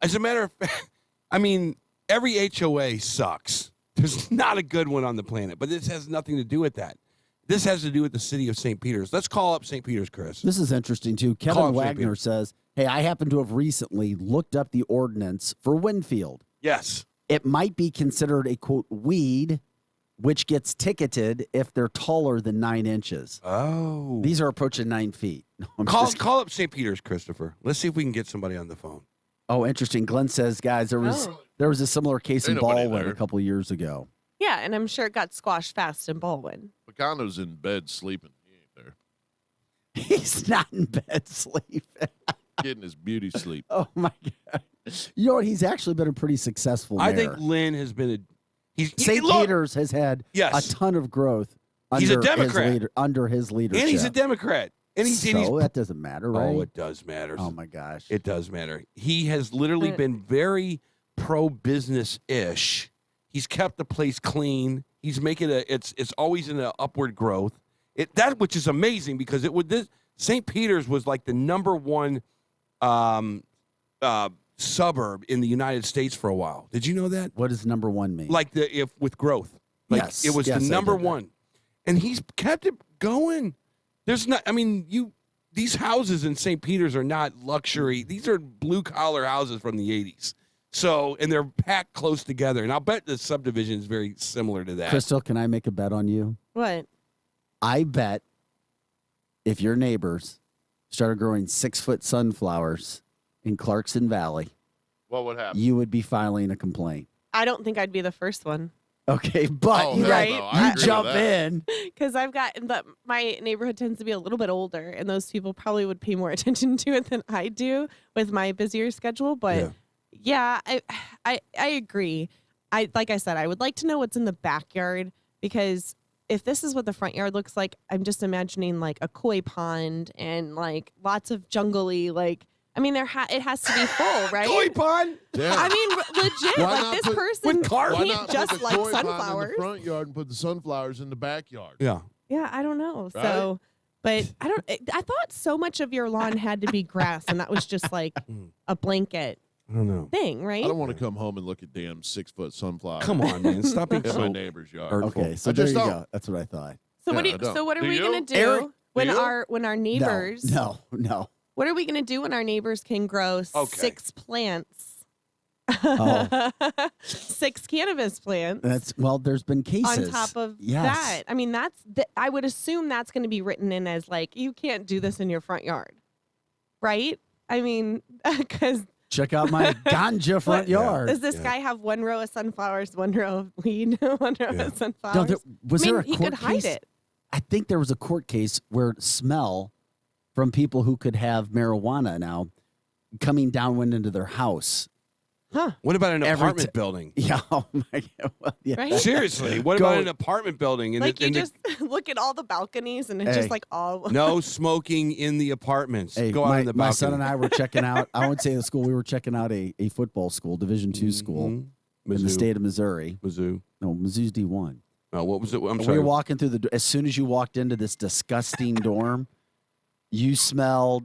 As a matter of fact, I mean, every HOA sucks. There's not a good one on the planet, but this has nothing to do with that. This has to do with the city of St. Peter's. Let's call up St. Peter's, Chris. This is interesting, too. Call Kevin up St. Wagner Peter's. says, hey, I happen to have recently looked up the ordinance for Winfield. Yes. It might be considered a, quote, weed, which gets ticketed if they're taller than 9 inches. Oh. These are approaching 9 feet. No, I'm Call just- up St. Peter's, Christopher. Let's see if we can get somebody on the phone. Oh, interesting. Glenn says, guys, there was a similar case in Ain't nobody Baldwin there. a couple years ago. Yeah, and I'm sure it got squashed fast in Baldwin. Pagano's in bed sleeping. He ain't there. He's not in bed sleeping. Getting his beauty sleep. Oh, my God. You know what? He's actually been a pretty successful mayor. I think Lynn has been St. Peter's has had Yes. a ton of growth He's a under Democrat. under his leadership. And he's a Democrat. And he's that doesn't matter, right? Oh, it does matter. Oh, my gosh. It does matter. He has literally been very pro-business-ish. He's kept the place clean. He's making it's always in an upward growth. That which is amazing because St. Peter's was like the number one suburb in the United States for a while. Did you know that? What does number one mean? Like with growth. Like Yes. it was Yes, the I number did that. one. And he's kept it going. There's not these houses in St. Peter's are not luxury. These are blue collar houses from the 80s. So, and they're packed close together. And I'll bet the subdivision is very similar to that. Crystal, can I make a bet on you? What? I bet if your neighbors started growing 6-foot sunflowers in Clarkson Valley, What would happen? you would be filing a complaint. I don't think I'd be the first one. Okay, but Oh, you, hell got- no. I you agree jump with that. in. Because my neighborhood tends to be a little bit older, and those people probably would pay more attention to it than I do with my busier schedule. But yeah, I agree. Like I said, I would like to know what's in the backyard, because if this is what the front yard looks like, I'm just imagining like a koi pond and like lots of jungly it has to be full, right? Koi pond? Yeah. I mean, legit. Why like not this put- person Why can't not just put the like koi pond in sunflowers. the front yard and put the sunflowers in the backyard? Yeah. Yeah, I don't know. Right? So, but I thought so much of your lawn had to be grass, and that was just like a blanket I don't know. thing, right? I don't want to come home and look at damn 6-foot sunflowers. Come on, man. Stop being in so my neighbor's yard. Okay, so I there just you don't. go. That's what I thought. So Yeah, what? I don't. So what are Do we you? gonna do Eric, when do you? our neighbors? No. What are we gonna do when our neighbors can grow Okay. 6 plants? Oh. 6 cannabis plants. There's been cases on top of yes. that. I mean, I would assume that's going to be written in as like, you can't do this in your front yard, right? I mean, because Check out my ganja front yard. does this guy have 1 row of sunflowers, 1 row of weed, 1 row of sunflowers? No, there a he court could hide case? it. I think there was a court case where smell from people who could have marijuana now coming downwind into their house. Huh. What about an Every apartment building? Yeah. Oh my God. Well, yeah. Right? Seriously, what Go- about an apartment building? Like you just look at all the balconies and it's Hey. just like all. no smoking in the apartments. Hey, Go out in the balcony. my son and I were checking out. I won't say the school. We were checking out a football school, Division II school in the Mizzou. state of Missouri. Mizzou. No, Mizzou's D1. Oh, what was it? I'm We sorry. were walking through as soon as you walked into this disgusting dorm, you smelled.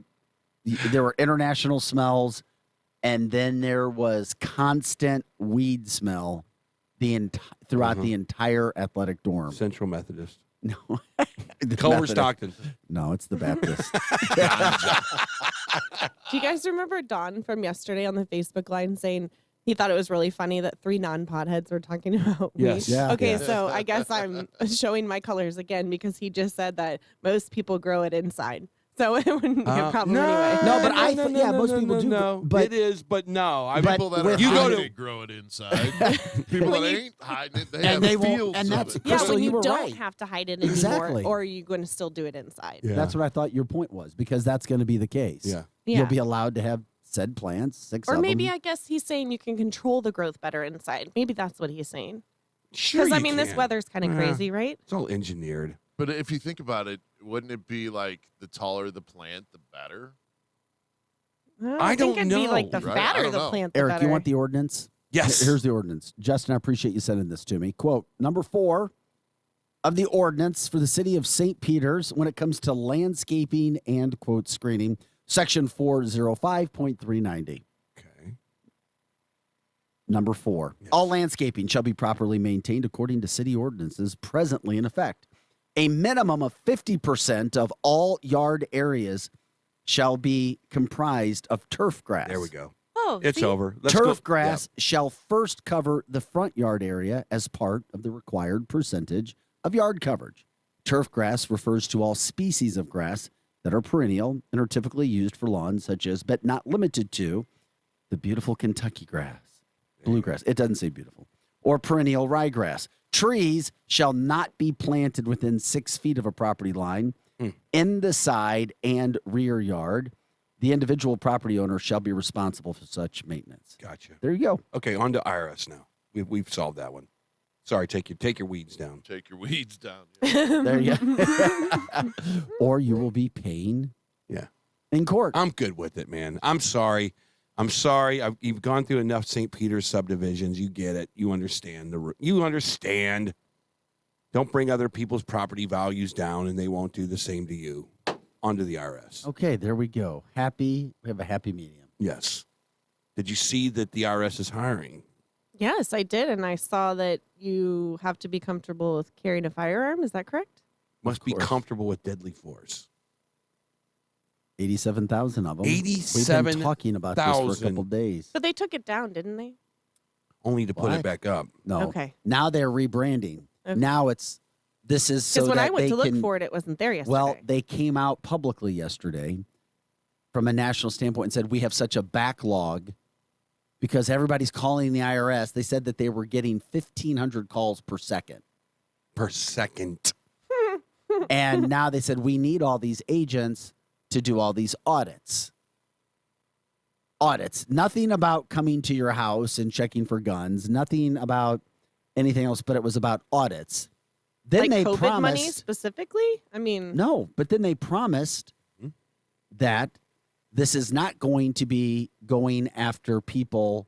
There were international smells, and then there was constant weed smell throughout the entire athletic dorm. Central Methodist. No, Culver Stockton. No, it's the Baptist. Do you guys remember Dawn from yesterday on the Facebook line saying He thought it was really funny that 3 non-potheads were talking about weed. Yes. Yeah. Okay, Yeah. so I guess I'm showing my colors again because he just said that most people grow it inside. So it wouldn't be a problem anyway. No, but most people do. No, But it is, but no. People that are you go hiding to it grow it inside. People that ain't hiding it, they have they won't- fields and that's- of it. Yeah, Crystal, when you you were don't right. have to hide it anymore, Exactly. or are you going to still do it inside? That's what I thought your point was, because that's going to be the case. Yeah. You'll be allowed to have said plants, 6 Or of maybe them. I guess he's saying you can control the growth better inside. Maybe that's what he's saying. Sure, Because I you mean, this can. weather's kind of Yeah. crazy, right? It's all engineered. But if you think about it, wouldn't it be like the taller the plant, the better? I think don't it'd be like know. the Right? I fatter don't the know. plant, the Eric, better. you want the ordinance? Yes. Here's the ordinance. Justin, I appreciate you sending this to me. Quote, number 4 of the ordinance for the city of St. Peters when it comes to landscaping and, quote, screening, section 405.390. Okay. Number 4, all landscaping shall be properly maintained according to city ordinances presently in effect. A minimum of 50% of all yard areas shall be comprised of turf grass. There we go. Oh, It's see? over. Let's Turf go. grass shall first cover the front yard area as part of the required percentage of yard coverage. Turf grass refers to all species of grass that are perennial and are typically used for lawns, such as, but not limited to, the beautiful Kentucky grass, bluegrass. It doesn't say beautiful. Or perennial ryegrass. Trees shall not be planted within 6 feet of a property line in the side and rear yard. The individual property owner shall be responsible for such maintenance. Gotcha. There you go. Okay, on to IRS now. We've solved that one. Sorry, take your weeds down. Take your weeds down. There you go. Or you will be paying in court. I'm good with it, man. I'm sorry. You've gone through enough St. Peter's subdivisions. You get it. You understand. You understand. Don't bring other people's property values down, and they won't do the same to you. Onto the IRS. Okay, there we go. We have a happy medium. Yes. Did you see that the IRS is hiring? Yes, I did, and I saw that you have to be comfortable with carrying a firearm. Is that correct? Must be comfortable with deadly force. 87,000 of them. 87,000. We've been talking about this for a couple days. But they took it down, didn't they? Only to put What? it back up. No. Okay. Now they're rebranding. Okay. Now this is so Because when that I went they to look can, for it wasn't there yesterday. Well, they came out publicly yesterday from a national standpoint and said we have such a backlog because everybody's calling the IRS. They said that they were getting 1,500 calls per second. Per second. And now they said we need all these agents to do all these audits. Audits. Nothing about coming to your house and checking for guns. Nothing about anything else, but it was about audits. Then like they COVID promised, money specifically? I mean, no, but then they promised that this is not going to be going after people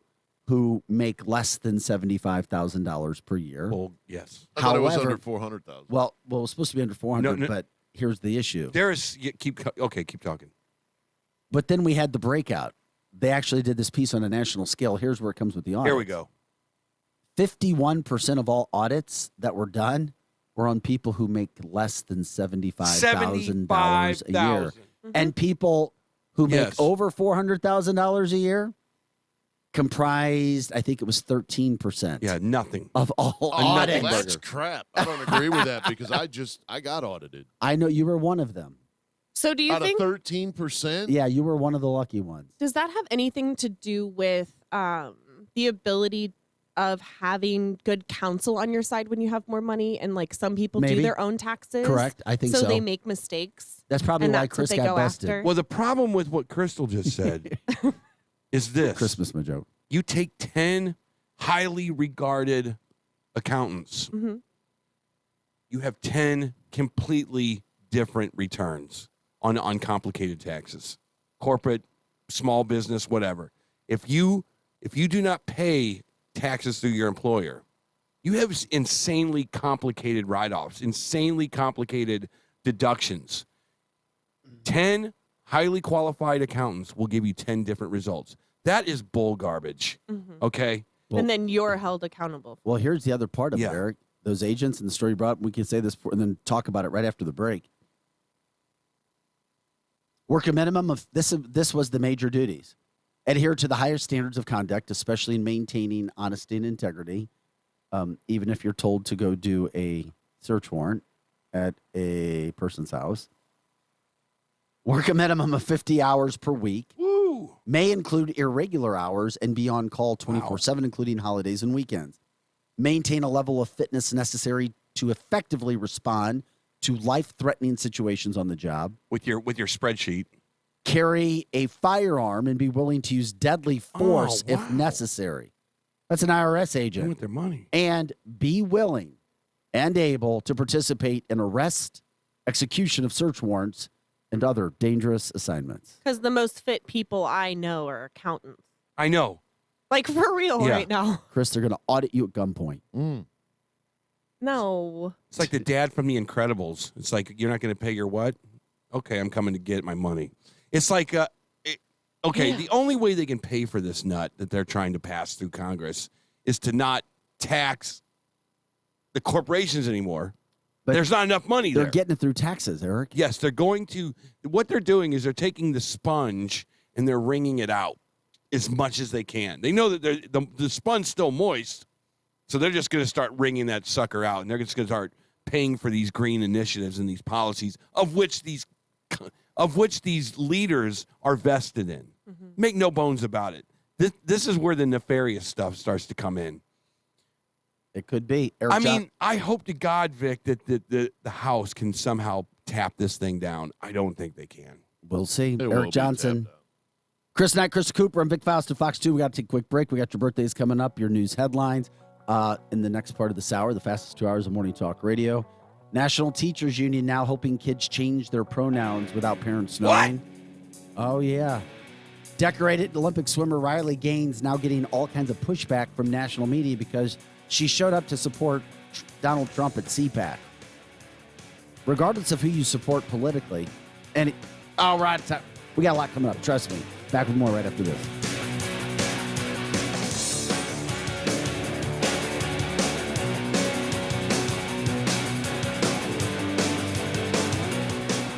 who make less than $75,000 per year. Well, yes. I thought it was However- under 400,000. Well, it was supposed to be under 400, No. but here's the issue. Keep talking. But then we had the breakout. They actually did this piece on a national scale. Here's where it comes with the audit. Here we go. 51% of all audits that were done were on people who make less than $75,000 a year. And people who make Yes. over $400,000 a year comprised, I think it was 13%. Yeah, nothing. Of all Oh, audits. that's crap. I don't agree with that because I got audited. I know you were one of them. so do you Out think of 13%? Yeah, you were one of the lucky ones. does that have anything to do with the ability of having good counsel on your side when you have more money and like some people Maybe. do their own taxes? Correct. I think so. So they make mistakes. That's probably and why that's what Chris they got go bested. after? Well, the problem with what Crystal just said is this. Christmas, my joke. You take 10 highly regarded accountants. Mm-hmm. You have 10 completely different returns on complicated taxes. Corporate, small business, whatever. If you do not pay taxes through your employer, you have insanely complicated write-offs, insanely complicated deductions. 10 highly qualified accountants will give you 10 different results. That is bull garbage. Mm-hmm. Okay? And then you're held accountable. Well, here's the other part of Yeah. it, Eric. Those agents and the story you brought, we can say this and then talk about it right after the break. Work a minimum of this was the major duties. Adhere to the highest standards of conduct, especially in maintaining honesty and integrity, even if you're told to go do a search warrant at a person's house. Work a minimum of 50 hours per week. Woo! May include irregular hours and be on call 24/7, including holidays and weekends. Maintain a level of fitness necessary to effectively respond to life-threatening situations on the job. With your spreadsheet. Carry a firearm and be willing to use deadly force if necessary. That's an IRS agent. They want their money. And be willing and able to participate in arrest, execution of search warrants, and other dangerous assignments. Because the most fit people I know are accountants. I know. Like, for real right now. Chris, they're going to audit you at gunpoint. No. It's like the dad from The Incredibles. It's like, you're not going to pay your what? Okay, I'm coming to get my money. It's like, the only way they can pay for this nut that they're trying to pass through Congress is to not tax the corporations anymore. But there's not enough money there. They're getting it through taxes, Eric. Yes, they're going to. What they're doing is they're taking the sponge and they're wringing it out as much as they can. They know that the sponge's still moist, so they're just going to start wringing that sucker out, and they're just going to start paying for these green initiatives and these policies of which these leaders are vested in. Mm-hmm. Make no bones about it. This is where the nefarious stuff starts to come in. It could be. Eric I hope to God, Vic, that the House can somehow tap this thing down. I don't think they can. We'll see. Eric Johnson. Chris Knight, Chris Cooper, and Vic Faust of Fox 2. We got to take a quick break. We got your birthdays coming up, your news headlines. In the next part of this hour, the fastest 2 hours of morning talk radio. National Teachers Union now hoping kids change their pronouns without parents knowing. What? Oh, yeah. Decorated Olympic swimmer Riley Gaines now getting all kinds of pushback from national media because she showed up to support Donald Trump at CPAC. Regardless of who you support politically. All right, we got a lot coming up. Trust me. Back with more right after this.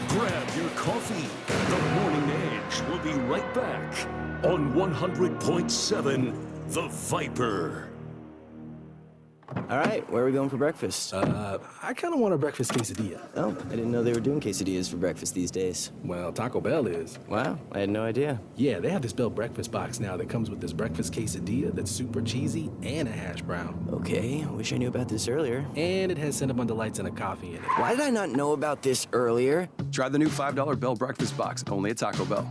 Grab your coffee. The Morning Edge will be right back on 100.7 The Viper. All right, where are we going for breakfast? I kind of want a breakfast quesadilla. Oh, I didn't know they were doing quesadillas for breakfast these days. Well, Taco Bell is. Wow, I had no idea. Yeah, they have this Bell breakfast box now that comes with this breakfast quesadilla that's super cheesy and a hash brown. Okay, wish I knew about this earlier. And it has Cinnabon Delights and a coffee in it. Why did I not know about this earlier? Try the new $5 Bell breakfast box, only at Taco Bell.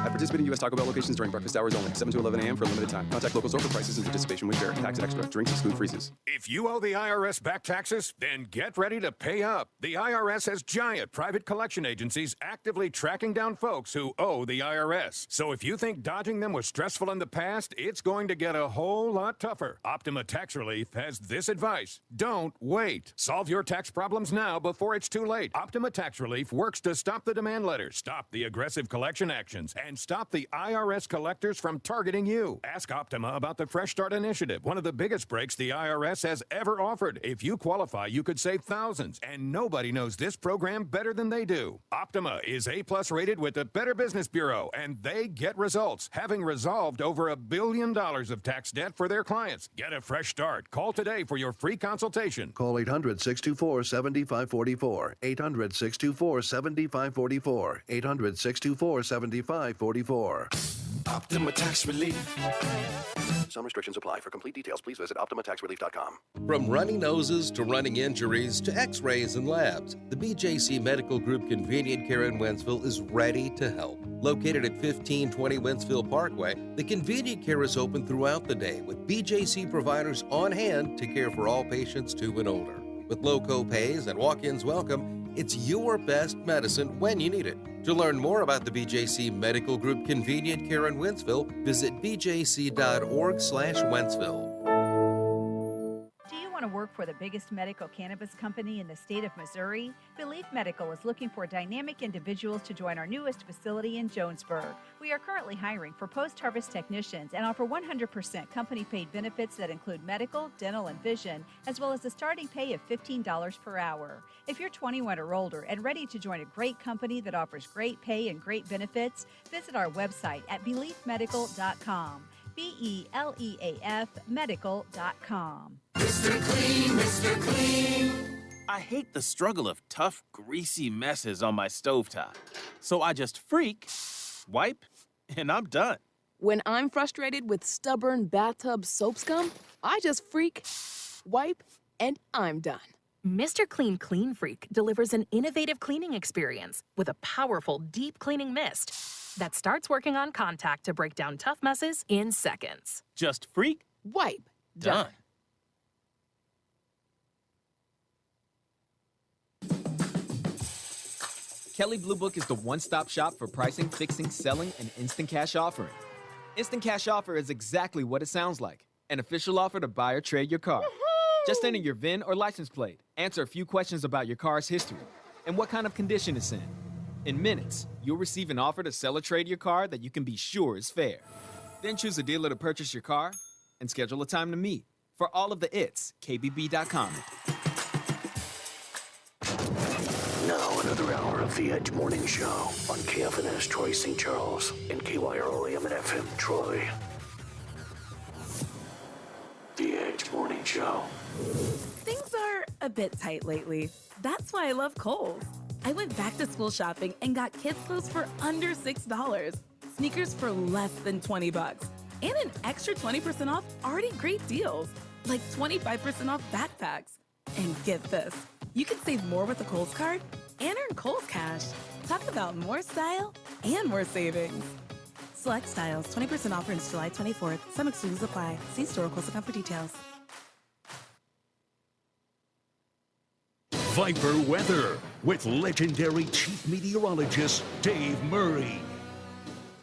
At participating U.S. Taco Bell locations during breakfast hours only, 7 to 11 a.m. for a limited time. Contact local store for prices and participation with fare. Tax extra. Drinks exclude freezes. If you owe the IRS back taxes, then get ready to pay up. The IRS has giant private collection agencies actively tracking down folks who owe the IRS. So if you think dodging them was stressful in the past, it's going to get a whole lot tougher. Optima Tax Relief has this advice. Don't wait. Solve your tax problems now before it's too late. Optima Tax Relief works to stop the demand letters, stop the aggressive collection actions, and stop the IRS collectors from targeting you. Ask Optima about the Fresh Start Initiative, one of the biggest breaks the IRS has ever offered. If you qualify, you could save thousands, and nobody knows this program better than they do. Optima is A+ rated with the Better Business Bureau, and they get results, having resolved over $1 billion of tax debt for their clients. Get a fresh start. Call today for your free consultation. Call 800-624-7544. 800-624-7544. 800-624-7544. Optima Tax Relief. Some restrictions apply. For complete details, please visit OptimaTaxRelief.com. From runny noses to running injuries to x-rays and labs, the BJC Medical Group Convenient Care in Wentzville is ready to help. Located at 1520 Wentzville Parkway, the Convenient Care is open throughout the day with BJC providers on hand to care for all patients 2 and older. With low co-pays and walk-ins welcome, it's your best medicine when you need it. To learn more about the BJC Medical Group Convenient Care in Wentzville, visit bjc.org/Wentzville. want to work for the biggest medical cannabis company in the state of Missouri? Belief Medical is looking for dynamic individuals to join our newest facility in Jonesburg. We are currently hiring for post-harvest technicians and offer 100% company-paid benefits that include medical, dental, and vision, as well as a starting pay of $15 per hour. If you're 21 or older and ready to join a great company that offers great pay and great benefits, visit our website at beliefmedical.com. BELEAF medical.com. Mr. Clean, Mr. Clean. I hate the struggle of tough, greasy messes on my stovetop. So I just freak, wipe, and I'm done. When I'm frustrated with stubborn bathtub soap scum, I just freak, wipe, and I'm done. Mr. Clean Clean Freak delivers an innovative cleaning experience with a powerful deep cleaning mist that starts working on contact to break down tough messes in seconds. Just freak, wipe, done. Kelley Blue Book is the one-stop shop for pricing, fixing, selling, and instant cash offering. Instant Cash Offer is exactly what it sounds like. An official offer to buy or trade your car. Just enter your VIN or license plate, answer a few questions about your car's history, and what kind of condition it's in. In minutes, you'll receive an offer to sell or trade your car that you can be sure is fair. Then choose a dealer to purchase your car and schedule a time to meet. For all of the its, KBB.com. Now another hour of the Edge Morning Show on KFNS Troy St. Charles and KYRO AM and FM Troy. The Edge Morning Show. Things are a bit tight lately. That's why I love Kohl's. I went back to school shopping and got kids' clothes for under $6, sneakers for less than $20, and an extra 20% off already great deals, like 25% off backpacks. And get this, you can save more with a Kohl's card and earn Kohl's Cash. Talk about more style and more savings. Select styles, 20% offer ends July 24th. Some exclusions apply. See store or Kohl's.com for details. Viper weather with legendary chief meteorologist Dave Murray.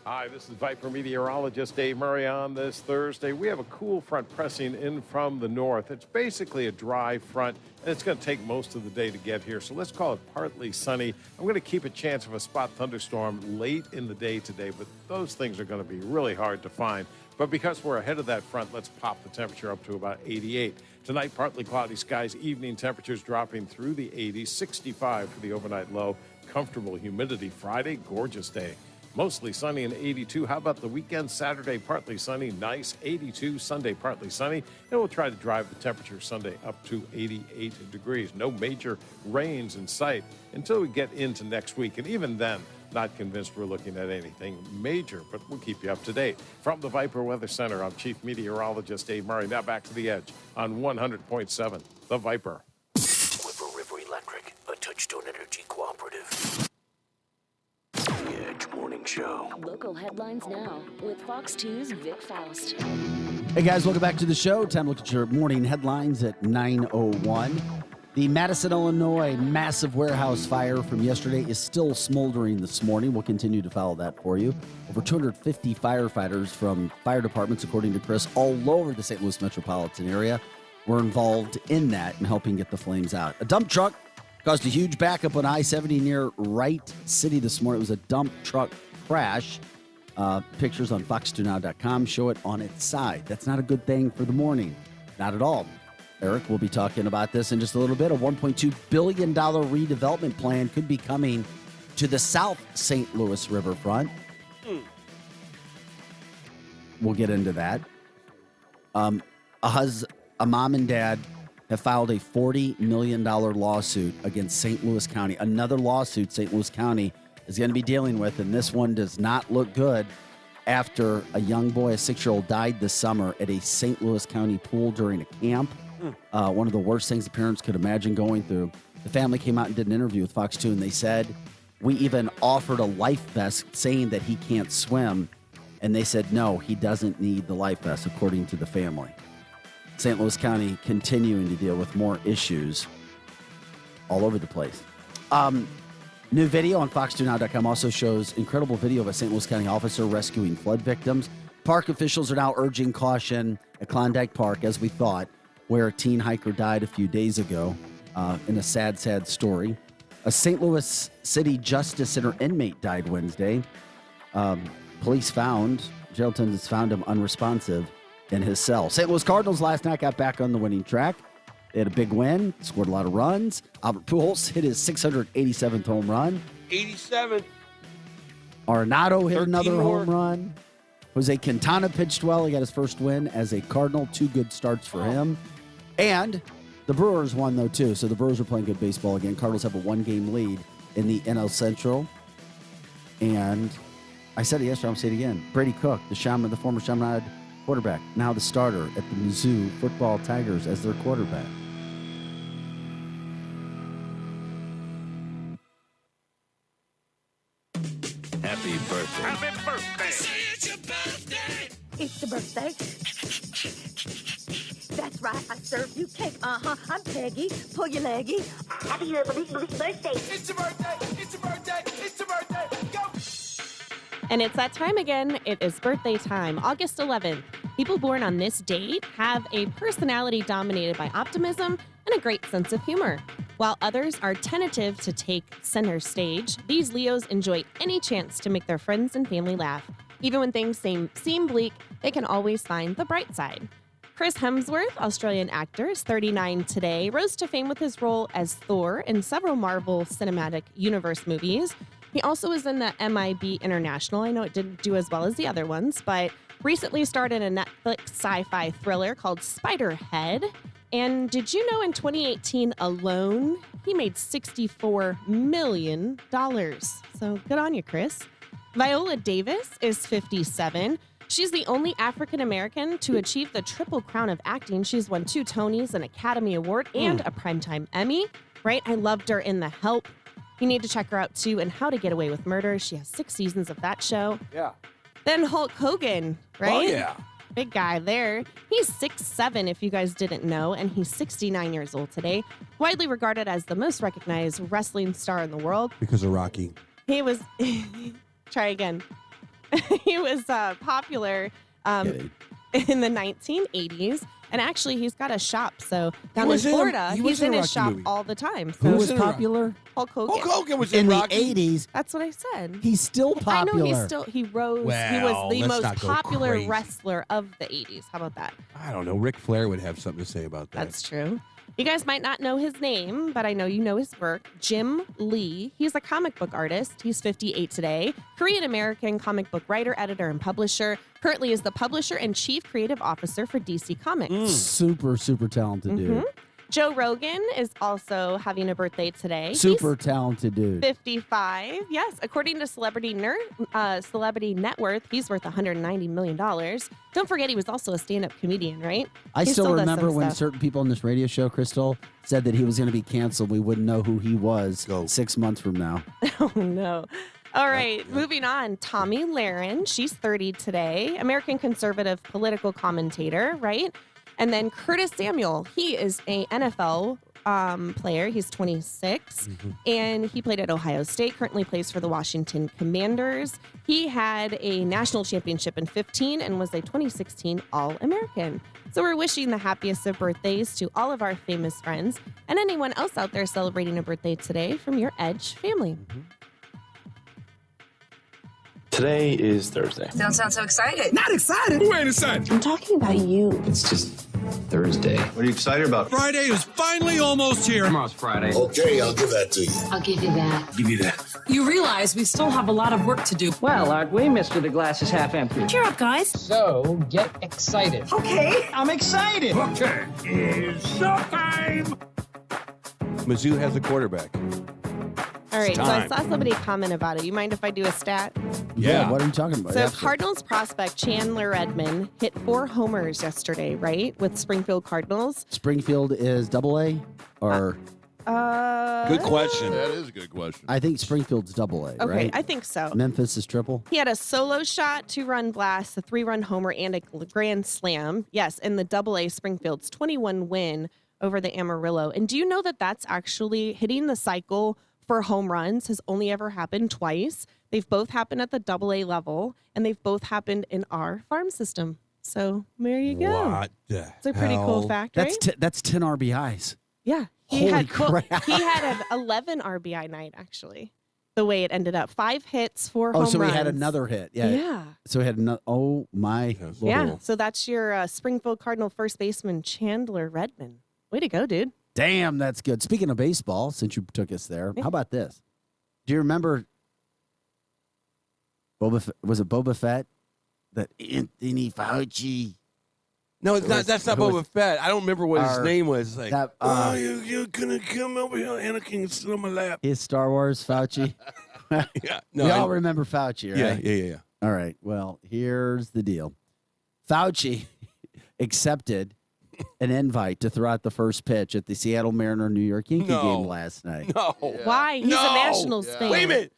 Hi, this is Viper meteorologist Dave Murray on this Thursday. We have a cool front pressing in from the north. It's basically a dry front, and it's going to take most of the day to get here. So let's call it partly sunny. I'm going to keep a chance of a spot thunderstorm late in the day today, but those things are going to be really hard to find. But because we're ahead of that front, let's pop the temperature up to about 88. Tonight, partly cloudy skies, evening temperatures dropping through the 80s, 65 for the overnight low. Comfortable humidity Friday, gorgeous day. Mostly sunny and 82. How about the weekend? Saturday, partly sunny, nice, 82. Sunday, partly sunny. And we'll try to drive the temperature Sunday up to 88 degrees. No major rains in sight until we get into next week. And even then, not convinced we're looking at anything major, but we'll keep you up to date. From the Viper Weather Center, I'm Chief Meteorologist Dave Murray. Now back to the Edge on 100.7, The Viper. Whipper River Electric, a Touchstone Energy cooperative. The Edge Morning Show. Local headlines now with Fox 2's Vic Faust. Hey guys, welcome back to the show. Time to look at your morning headlines at 9:01. The Madison, Illinois massive warehouse fire from yesterday is still smoldering this morning. We'll continue to follow that for you. Over 250 firefighters from fire departments, according to Chris, all over the St. Louis metropolitan area were involved in that and helping get the flames out. A dump truck caused a huge backup on I-70 near Wright City this morning. It was a dump truck crash. Pictures on fox2now.com show it on its side. That's not a good thing for the morning. Not at all. Eric will be talking about this in just a little bit. A $1.2 billion redevelopment plan could be coming to the South St. Louis riverfront. We'll get into that. A mom and dad have filed a $40 million lawsuit against St. Louis County. Another lawsuit St. Louis County is going to be dealing with, and this one does not look good after a young boy, a 6-year-old, died this summer at a St. Louis County pool during a camp. One of the worst things the parents could imagine going through. The family came out and did an interview with Fox 2, and they said, we even offered a life vest saying that he can't swim, and they said, no, he doesn't need the life vest, according to the family. St. Louis County continuing to deal with more issues all over the place. New video on fox2now.com also shows incredible video of a St. Louis County officer rescuing flood victims. Park officials are now urging caution at Klondike Park, as we thought. where a teen hiker died a few days ago in a sad, sad story. A St. Louis City Justice Center inmate died Wednesday. Police jail attendants found him unresponsive in his cell. St. Louis Cardinals last night got back on the winning track. They had a big win, scored a lot of runs. Albert Pujols hit his 687th home run. 87. Arenado hit another home run. Jose Quintana pitched well. He got his first win as a Cardinal. 2 good starts for him. And the Brewers won, though, too. So the Brewers are playing good baseball again. Cardinals have a 1-game lead in the NL Central. And I said it yesterday, I'm going to say it again. Brady Cook, the former Chaminade quarterback, now the starter at the Mizzou Football Tigers as their quarterback. Happy birthday. Happy birthday. Say it's your birthday. It's your birthday. That's right. I served you cake. I'm Peggy. Pull your leggy. Happy birthday. It's your birthday. It's your birthday. It's your birthday. Go. And it's that time again. It is birthday time, August 11th. People born on this date have a personality dominated by optimism and a great sense of humor. While others are tentative to take center stage, these Leos enjoy any chance to make their friends and family laugh. Even when things seem bleak, they can always find the bright side. Chris Hemsworth, Australian actor, is 39 today, rose to fame with his role as Thor in several Marvel Cinematic Universe movies. He also was in the MIB International. I know it didn't do as well as the other ones, but recently starred in a Netflix sci-fi thriller called Spiderhead. And did you know in 2018 alone, he made $64 million? So good on you, Chris. Viola Davis is 57. She's the only African-American to achieve the Triple Crown of acting. She's won 2 Tonys, an Academy Award, and a Primetime Emmy, right? I loved her in The Help. You need to check her out, too, in How to Get Away with Murder. She has 6 seasons of that show. Yeah. Then Hulk Hogan, right? Oh, yeah. Big guy there. He's 6'7", if you guys didn't know, and he's 69 years old today. Widely regarded as the most recognized wrestling star in the world. Because of Rocky. He was... Try again. He was popular in the 1980s. And actually, he's got a shop. So down in Florida, he's in his shop all the time. So Who was popular? Hulk Hogan. Hulk Hogan was in Rocky. the 80s. That's what I said. He's still popular. I know he rose. Well, he was the let's most not go popular crazy. wrestler of the 80s. How about that? I don't know. Ric Flair would have something to say about that. That's true. You guys might not know his name, but I know you know his work. Jim Lee. He's a comic book artist. He's 58 today. Korean-American comic book writer, editor, and publisher. Currently is the publisher and chief creative officer for DC Comics. Super, super talented dude. Joe Rogan is also having a birthday today. Super talented dude. 55. Yes, according to Celebrity Net Worth, he's worth $190 million. Don't forget, he was also a stand-up comedian, right? I He still does remember some when stuff. certain people on this radio show, Crystal, said that he was going to be canceled. We wouldn't know who he was 6 months from now. Oh, no. All right, moving on. Tommy Lahren, she's 30 today. American conservative political commentator, right? And then Curtis Samuel, he is a NFL player. He's 26, and he played at Ohio State, currently plays for the Washington Commanders. He had a national championship in 15 and was a 2016 All-American. So we're wishing the happiest of birthdays to all of our famous friends and anyone else out there celebrating a birthday today from your Edge family. Today is Thursday. Don't sound so excited. Not excited? Who ain't excited? I'm talking about you. It's just Thursday. What are you excited about? Friday is finally almost here. Tomorrow's Friday. Okay, I'll give that to you. I'll give you that. Give you that. You realize we still have a lot of work to do. Well, aren't we, Mr. The Glass is Half Empty? Cheer up, guys. So, get excited. Okay. I'm excited. Okay, it's showtime. Mizzou has a quarterback. All right, It's so I time. saw somebody comment about it. You mind if I do a stat? Yeah, what are you talking about? So Absolutely. Cardinals prospect Chandler Edmond hit 4 homers yesterday, right, with Springfield Cardinals. Springfield is AA or? Good question. That is a good question. I think Springfield's AA, Okay, right? I think so. Memphis is triple. He had a solo shot, 2-run blast, a 3-run homer, and a grand slam. Yes, in the AA Springfield's 21 win over the Amarillo. And do you know that that's actually hitting the cycle for home runs has only ever happened twice? They've both happened at the AA level, and they've both happened in our farm system. So there you go. What the It's a pretty cool fact, right? That's 10 RBIs. Yeah. Holy crap. He had an 11 RBI night, actually, the way it ended up. 5 hits, 4 home runs. Oh, so he had another hit. Yeah. Yeah. So he had another. Oh, my Lord. Yeah. So that's your Springfield Cardinal first baseman, Chandler Redmond. Way to go, dude. Damn, that's good. Speaking of baseball, since you took us there, how about this? Do you remember was it Boba Fett? That Anthony Fauci. No, it's not. That's not Boba Fett. I don't remember what his name was. Like, that, you're gonna come over here, Anakin, and sit on my lap. His Star Wars Fauci. Yeah, no, we all remember Fauci, right? Yeah. All right. Well, here's the deal. Fauci accepted an invite to throw out the first pitch at the Seattle Mariner New York Yankee game last night. No. Why? He's a Nationals fan. Wait a minute.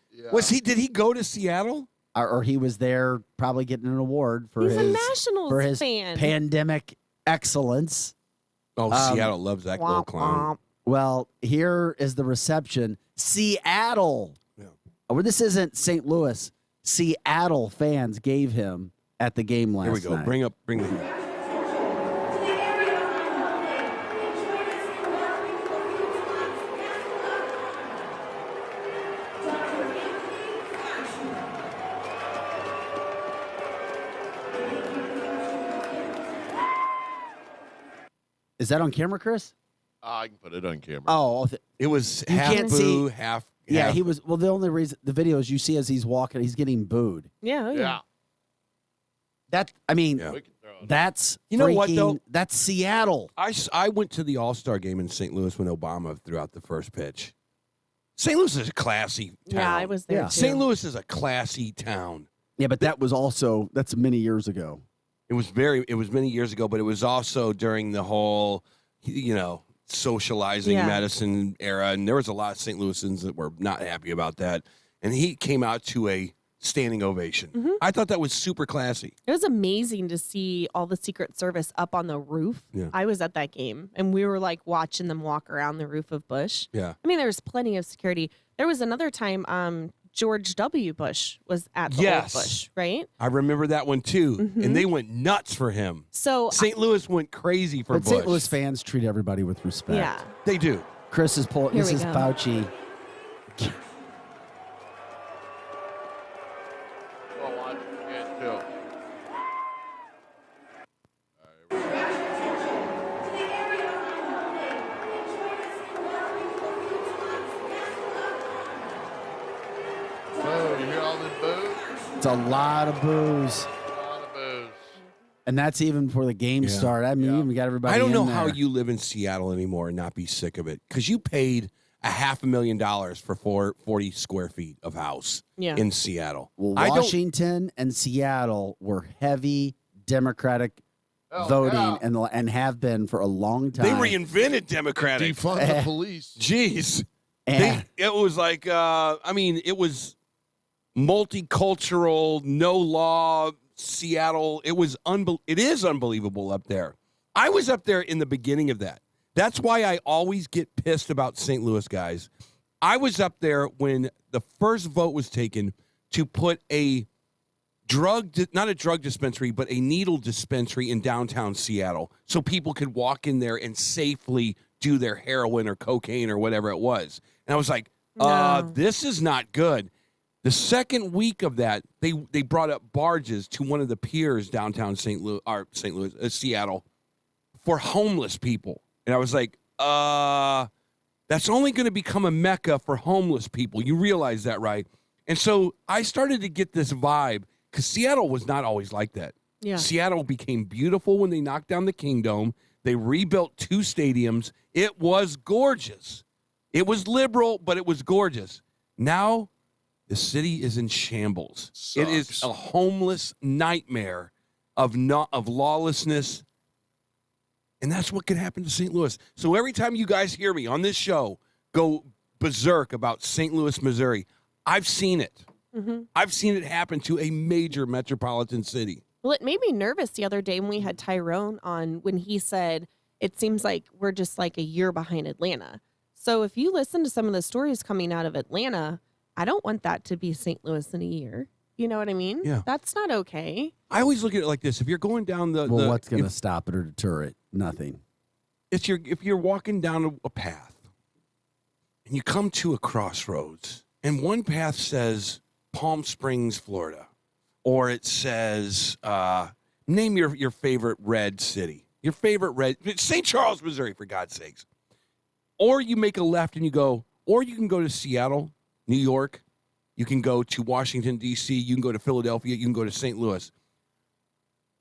Did he go to Seattle? Or he was there probably getting an award for He's a his Nationals fan. pandemic excellence. Oh, Seattle loves that little clown. Well, here is the reception. Seattle. Well, this isn't St. Louis. Seattle fans gave him at the game last night. Here we go. Bring the. Is that on camera, Chris? I can put it on camera. Oh, it was you half can't boo, see, half. Yeah, he was. Well, the only reason the videos you see as he's walking, he's getting booed. Yeah. That I mean, that's what though? That's Seattle. I went to the All-Star game in St. Louis when Obama threw out the first pitch. St. Louis is a classy town. Yeah, I was there too. St. Louis is a classy town. Yeah, but that's many years ago. It was many years ago, but it was also during the whole, socializing medicine era, and there was a lot of St. Louisans that were not happy about that. And he came out to a standing ovation. Mm-hmm. I thought that was super classy. It was amazing to see all the Secret Service up on the roof. Yeah. I was at that game, and we were like watching them walk around the roof of Bush. Yeah. I mean, there was plenty of security. There was another time George W. Bush was at the old Bush, right? I remember that one too, Mhm. and they went nuts for him. So St. Louis went crazy for But Bush. St. Louis fans treat everybody with respect. Yeah. They do. Chris is pulling. Here This we is go. Fauci. Oh, you hear all this boo? It's a lot of booze. And that's even before the game started. I mean, we got everybody. I don't know in how there. you live in Seattle anymore and not be sick of it, because you paid $500,000 for 40 square feet of house in Seattle. Well, I don't. Washington and Seattle were heavy Democratic voting and have been for a long time. They reinvented Democratic. Defund the police. Jeez. And- It was like, it was multicultural, no law, Seattle. It is unbelievable up there. I was up there in the beginning of that. That's why I always get pissed about St. Louis guys. I was up there when the first vote was taken to put a not a drug dispensary, but a needle dispensary in downtown Seattle so people could walk in there and safely do their heroin or cocaine or whatever it was. And I was like, this is not good. The second week of that, they brought up barges to one of the piers downtown Seattle for homeless people. And I was like, that's only going to become a mecca for homeless people. You realize that, right? And so I started to get this vibe, because Seattle was not always like that. Yeah. Seattle became beautiful when they knocked down the Kingdome. They rebuilt 2 stadiums. It was gorgeous. It was liberal, but it was gorgeous. Now the city is in shambles. It is a homeless nightmare of lawlessness. And that's what could happen to St. Louis. So every time you guys hear me on this show go berserk about St. Louis, Missouri, I've seen it. Mm-hmm. I've seen it happen to a major metropolitan city. Well, it made me nervous the other day when we had Tyrone on, when he said, it seems like we're just like a year behind Atlanta. So if you listen to some of the stories coming out of Atlanta, I don't want that to be St. Louis in a year. You know what I mean? Yeah. That's not okay. I always look at it like this. If you're going down what's going to stop it or deter it? Nothing. If you're walking down a path and you come to a crossroads and one path says Palm Springs, Florida, or it says name your favorite red city, your favorite red St. Charles, Missouri, for God's sakes. Or you make a left and you go, or you can go to Seattle, New York, you can go to Washington, D.C., you can go to Philadelphia, you can go to St. Louis.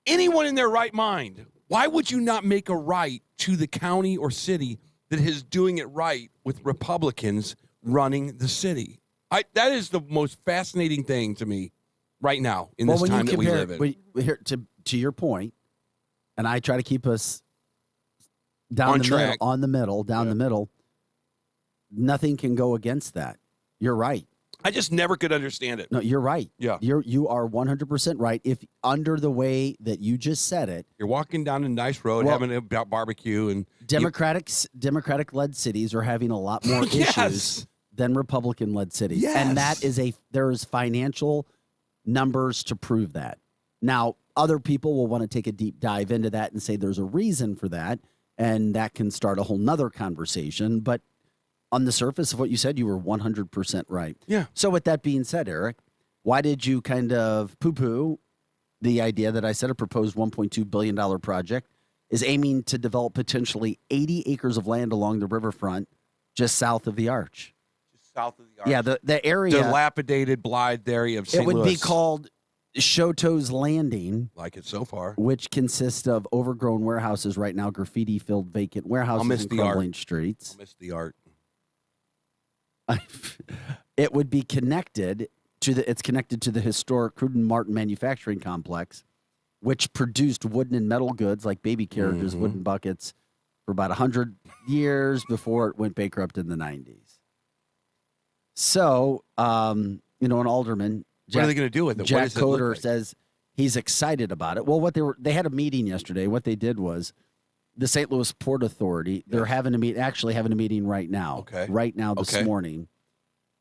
Anyone in their right mind, why would you not make a right to the county or city that is doing it right with Republicans running the city? That is the most fascinating thing to me right now in this time that we live in. Here, to your point, and I try to keep us down on the track. middle, on the middle, down the middle. Nothing can go against that. You're right. I just never could understand it. No, you're right. Yeah. You are 100% right. If under the way that you just said it, you're walking down a nice road, having a barbecue, and Democratic-led cities are having a lot more Yes. issues than Republican-led cities, Yes. and that is there is financial numbers to prove that. Now, other people will want to take a deep dive into that and say there's a reason for that, and that can start a whole nother conversation. But on the surface of what you said, you were 100% right. Yeah. So with that being said, Eric, why did you kind of poo-poo the idea that I said a proposed $1.2 billion project is aiming to develop potentially 80 acres of land along the riverfront just south of the Arch? Just south of the Arch. Yeah, the area. Dilapidated, blighted area of St. Louis. It would be called Choteau's Landing. Like it so far. Which consists of overgrown warehouses right now, graffiti-filled vacant warehouses and crumbling streets. I'll miss the art. It would be connected it's connected to the historic Cruden Martin manufacturing complex, which produced wooden and metal goods like baby carriages, wooden buckets for about 100 years before it went bankrupt in the 90s. So, an alderman, What are they going to do with it? Jack Coder says he's excited about it. Well, they had a meeting yesterday. What they did was the St. Louis Port Authority, they're having a meeting right now. Okay. Right now this morning.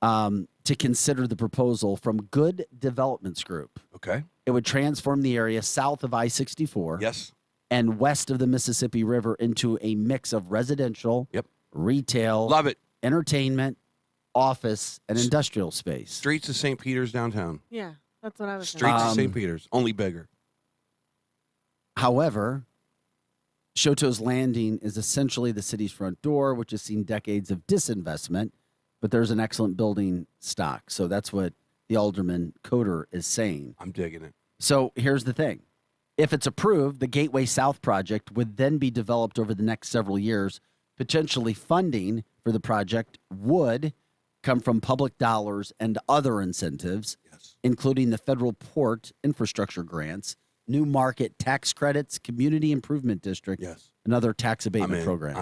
To consider the proposal from Good Developments Group. Okay. It would transform the area south of I-64 Yes. and west of the Mississippi River into a mix of residential, retail, love it, entertainment, office, and industrial space. Streets of St. Peter's downtown. Yeah, that's what I was Streets of St. Peter's, only bigger. However, Choteau's Landing is essentially the city's front door, which has seen decades of disinvestment, but there's an excellent building stock. So that's what the Alderman Coder is saying. I'm digging it. So here's the thing. If it's approved, the Gateway South project would then be developed over the next several years. Potentially funding for the project would come from public dollars and other incentives, including the federal port infrastructure grants, new market tax credits, community improvement district, and other tax abatement programs.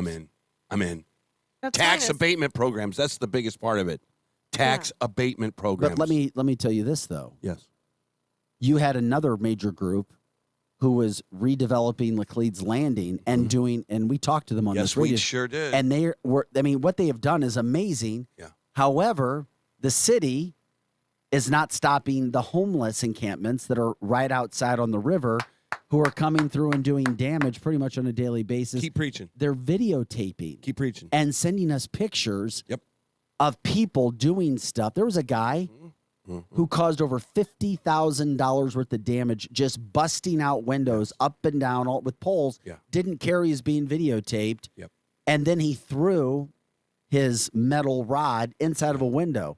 I'm in. Tax abatement programs. That's the biggest part of it. Tax abatement programs. But let me tell you this, though. Yes. You had another major group who was redeveloping Laclede's Landing and and we talked to them on this radio. Yes, we sure did. And what they have done is amazing. Yeah. However, the city is not stopping the homeless encampments that are right outside on the river who are coming through and doing damage pretty much on a daily basis. Keep preaching. They're videotaping. Keep preaching. And sending us pictures of people doing stuff. There was a guy who caused over $50,000 worth of damage just busting out windows up and down with poles. Didn't care he was being videotaped. And then he threw his metal rod inside of a window.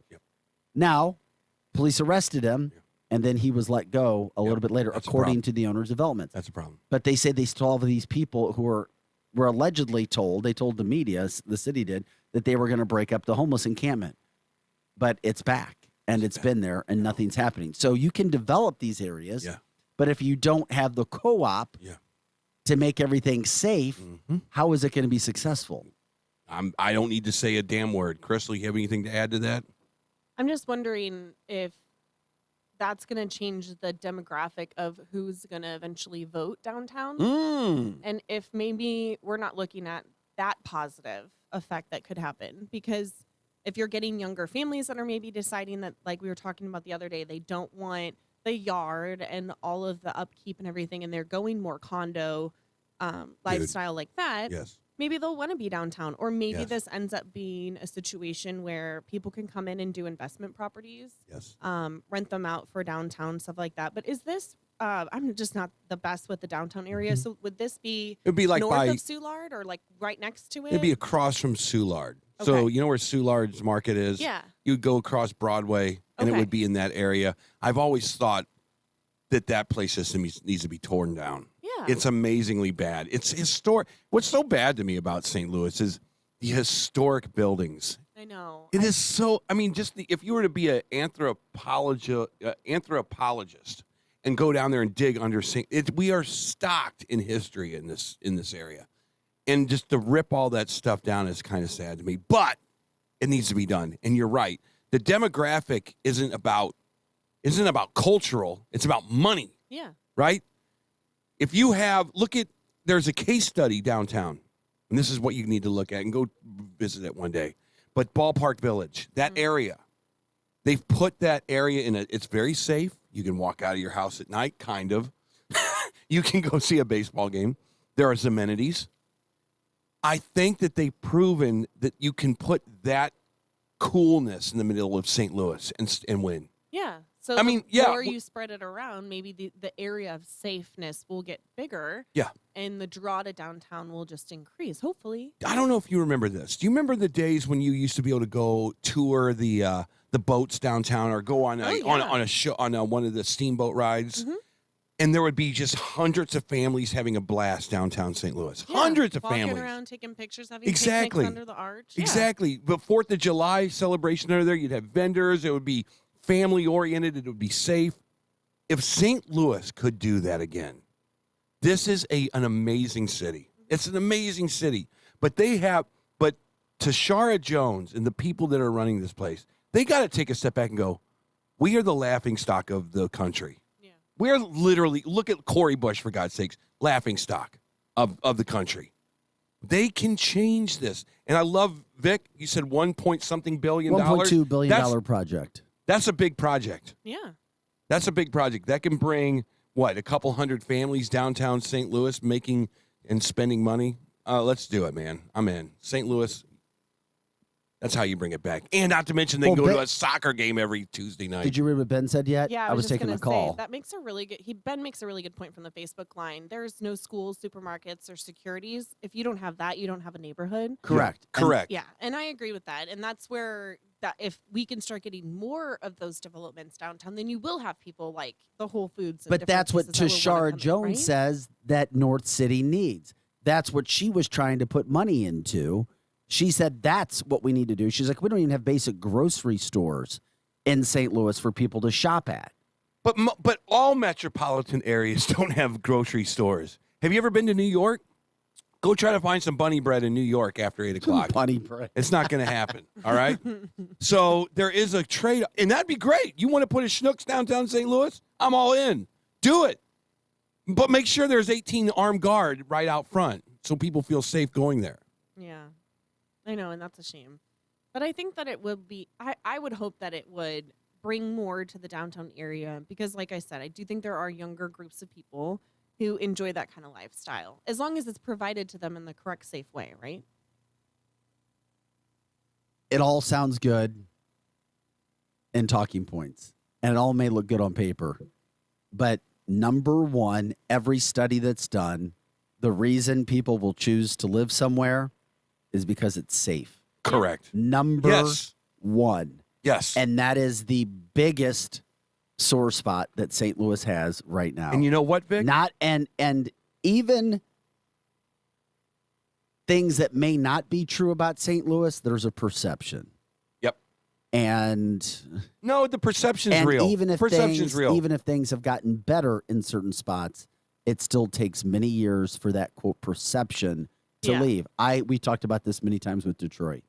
Now, police arrested him. And then he was let go a little bit later, according to the owner's development. That's a problem. But they say they still have these people who were allegedly told, they told the media, the city did, that they were going to break up the homeless encampment. But it's back, and it's been there, and nothing's happening. So you can develop these areas, but if you don't have the co-op to make everything safe, how is it going to be successful? I don't need to say a damn word. Crystal, you have anything to add to that? I'm just wondering if that's going to change the demographic of who's going to eventually vote downtown. And if maybe we're not looking at that positive effect that could happen, because if you're getting younger families that are maybe deciding that, like we were talking about the other day, they don't want the yard and all of the upkeep and everything, and they're going more condo lifestyle like that, maybe they'll want to be downtown. Or maybe this ends up being a situation where people can come in and do investment properties, rent them out for downtown, stuff like that. But is this, I'm just not the best with the downtown area, so would this be, It'd be like north of Soulard or like right next to it? It'd be across from Soulard. Okay. So you know where Soulard's market is? Yeah. You'd go across Broadway, and it would be in that area. I've always thought that place just needs to be torn down. Yeah. It's amazingly bad. It's historic. What's so bad to me about St. Louis is the historic buildings. I know. It is so, I mean, if you were to be an anthropologist and go down there and dig under we are stocked in history in this area. And just to rip all that stuff down is kind of sad to me. But it needs to be done. And you're right. The demographic isn't about cultural. It's about money. Yeah. Right? If you there's a case study downtown, and this is what you need to look at, and go visit it one day. But Ballpark Village, that area, they've put that area it's very safe. You can walk out of your house at night, kind of. You can go see a baseball game. There are amenities. I think that they've proven that you can put that coolness in the middle of St. Louis and win. Yeah. So I mean, the more you spread it around, maybe the area of safeness will get bigger. Yeah. And the draw to downtown will just increase, hopefully. I don't know if you remember this. Do you remember the days when you used to be able to go tour the boats downtown or go on on a show on one of the steamboat rides? Mm-hmm. And there would be just hundreds of families having a blast downtown St. Louis. Yeah, hundreds of families. Walking around, taking pictures, having picnics under the arch. Yeah. Exactly. The 4th of July celebration under there, you'd have vendors. It would be family-oriented. It would be safe. If St. Louis could do that again, this is an amazing city. It's an amazing city. But Tashara Jones and the people that are running this place, they got to take a step back and go, we are the laughingstock of the country. We're literally, look at Corey Bush, for God's sakes, laughingstock of the country. They can change this. And I love, Vic, you said $1.something billion. $1.2 billion project. That's a big project. Yeah. That's a big project. That can bring, a couple hundred families downtown St. Louis making and spending money. Let's do it, man. I'm in. St. Louis, that's how you bring it back. And not to mention they go to a soccer game every Tuesday night. Did you read what Ben said yet? Yeah, I was taking a call. That makes a really good. Ben makes a really good point from the Facebook line. There's no schools, supermarkets, or securities. If you don't have that, you don't have a neighborhood. Correct. Correct. Yeah, and I agree with that. And that's where if we can start getting more of those developments downtown, then you will have people like the Whole Foods. But that's what Tashara Jones says that North City needs. That's what she was trying to put money into. She said that's what we need to do. She's like, we don't even have basic grocery stores in St. Louis for people to shop at. But all metropolitan areas don't have grocery stores. Have you ever been to New York? Go try to find some bunny bread in New York after 8 o'clock. Bunny bread. It's not going to happen, all right? So there is a trade, and that'd be great. You want to put a Schnucks downtown St. Louis? I'm all in. Do it. But make sure there's 18 armed guard right out front so people feel safe going there. Yeah. I know, and that's a shame. But I think that it would be, I would hope that it would bring more to the downtown area because, like I said, I do think there are younger groups of people who enjoy that kind of lifestyle, as long as it's provided to them in the correct, safe way, right? It all sounds good in talking points, and it all may look good on paper. But number one, every study that's done, the reason people will choose to live somewhere is because it's safe. Correct. Number one. Yes. And that is the biggest sore spot that St. Louis has right now. And you know what, Vic? And even things that may not be true about St. Louis, there's a perception. Yep. And no, the perception's real. Even if perception's real. Even if things have gotten better in certain spots, it still takes many years for that quote perception to leave. We talked about this many times with Detroit.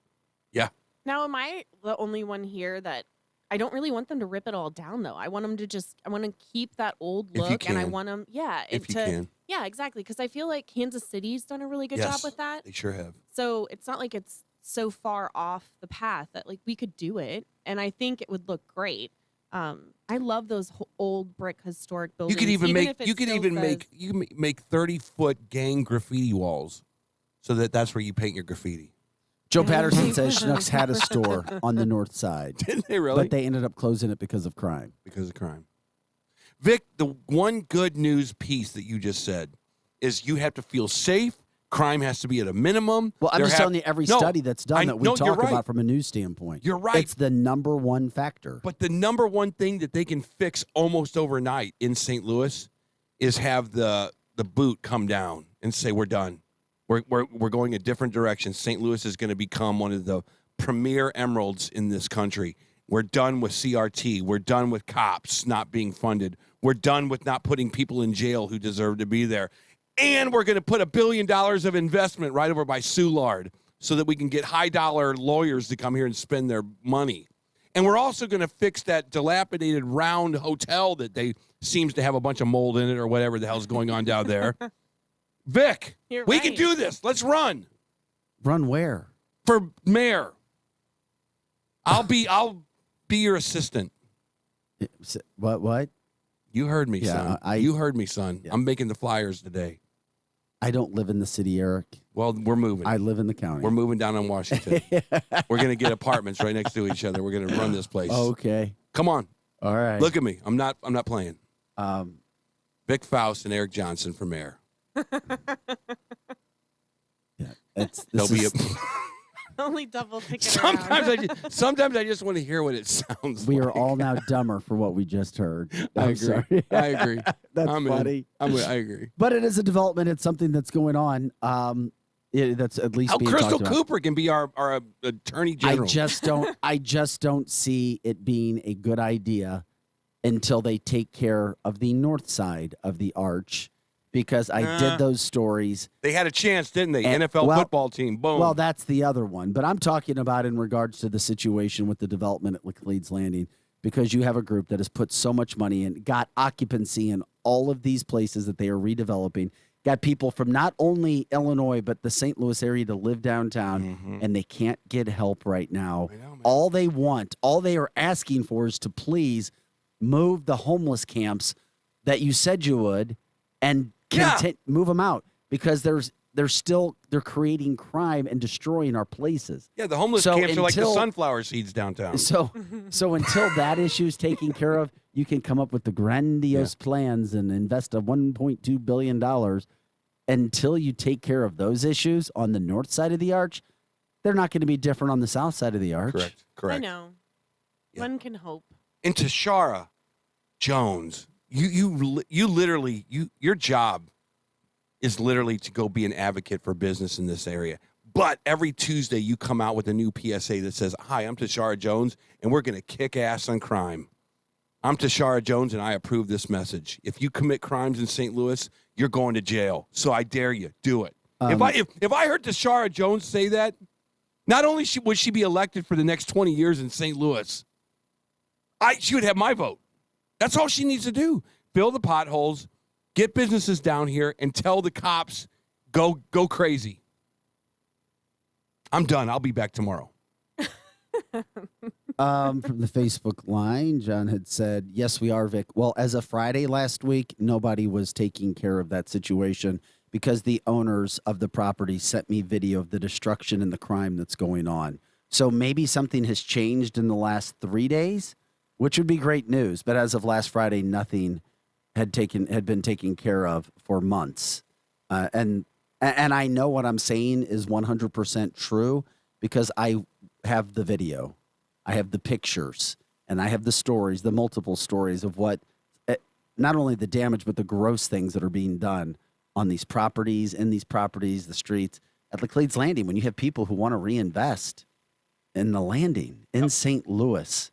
Yeah. Now, am I the only one here that I don't really want them to rip it all down, though? I want them to I want to keep that old look, and I want them, if you can. Yeah, exactly, because I feel like Kansas City's done a really good job with that. They sure have. So it's not like it's so far off the path that like we could do it, and I think it would look great. I love those old brick historic buildings. You could even make you can make 30-foot gang graffiti walls, so that's where you paint your graffiti. Joe Patterson says Schnucks had a store on the north side. Didn't they really? But they ended up closing it because of crime. Vic, the one good news piece that you just said is you have to feel safe. Crime has to be at a minimum. Well, I'm just telling you every study that's done that we talk about from a news standpoint. You're right. It's the number one factor. But the number one thing that they can fix almost overnight in St. Louis is have the boot come down and say, we're done. We're going a different direction. St. Louis is going to become one of the premier emeralds in this country. We're done with CRT. We're done with cops not being funded. We're done with not putting people in jail who deserve to be there. And we're going to put $1 billion of investment right over by Soulard so that we can get high-dollar lawyers to come here and spend their money. And we're also going to fix that dilapidated round hotel that seems to have a bunch of mold in it or whatever the hell's going on down there. Vic, we can do this. Let's run. Run where? For mayor. I'll be your assistant. What? You heard me, son. You heard me, son. Yeah. I'm making the flyers today. I don't live in the city, Eric. Well, we're moving. I live in the county. We're moving down on Washington. We're going to get apartments right next to each other. We're going to run this place. Okay. Come on. All right. Look at me. I'm not playing. Vic Faust and Eric Johnson for mayor. There'll be a only double ticket. Sometimes I just want to hear what it sounds like. We are all now dumber for what we just heard. I agree. I agree. That's I'm funny. I agree. But it is a development. It's something that's going on. That's at least being Crystal talked about. Cooper can be our attorney general. I just don't see it being a good idea until they take care of the north side of the arch. Because I did those stories. They had a chance, didn't they? NFL football team. Boom. Well, that's the other one. But I'm talking about in regards to the situation with the development at Laclede's Landing, because you have a group that has put so much money in, got occupancy in all of these places that they are redeveloping, got people from not only Illinois, but the St. Louis area to live downtown, and they can't get help right now. All they are asking for is to please move the homeless camps that you said you would and move them out, because they're creating crime and destroying our places. Yeah, the homeless camps are like the sunflower seeds downtown. So until that issue is taken care of, you can come up with the grandiose plans and invest $1.2 billion. Until you take care of those issues on the north side of the arch, they're not going to be different on the south side of the arch. Correct. I know. Yeah. One can hope. And Tashara Jones, your job is literally to go be an advocate for business in this area. But every Tuesday you come out with a new PSA that says, "Hi, I'm Tashara Jones, and we're going to kick ass on crime. I'm Tashara Jones, and I approve this message. If you commit crimes in St. Louis, you're going to jail. So I dare you, do it." If I heard Tashara Jones say that, not only would she be elected for the next 20 years in St. Louis, she would have my vote. That's all she needs to do. Fill the potholes, get businesses down here, and tell the cops, go crazy. I'm done. I'll be back tomorrow. From the Facebook line, John had said, "Yes, we are, Vic." Well, as of Friday last week, nobody was taking care of that situation because the owners of the property sent me video of the destruction and the crime that's going on. So maybe something has changed in the last 3 days, which would be great news. But as of last Friday, nothing had been taken care of for months. And I know what I'm saying is 100% true because I have the video, I have the pictures, and I have the stories, the multiple stories of what, not only the damage, but the gross things that are being done on these properties, in these properties, the streets. At Laclede's Landing, when you have people who want to reinvest in the landing in St. Louis.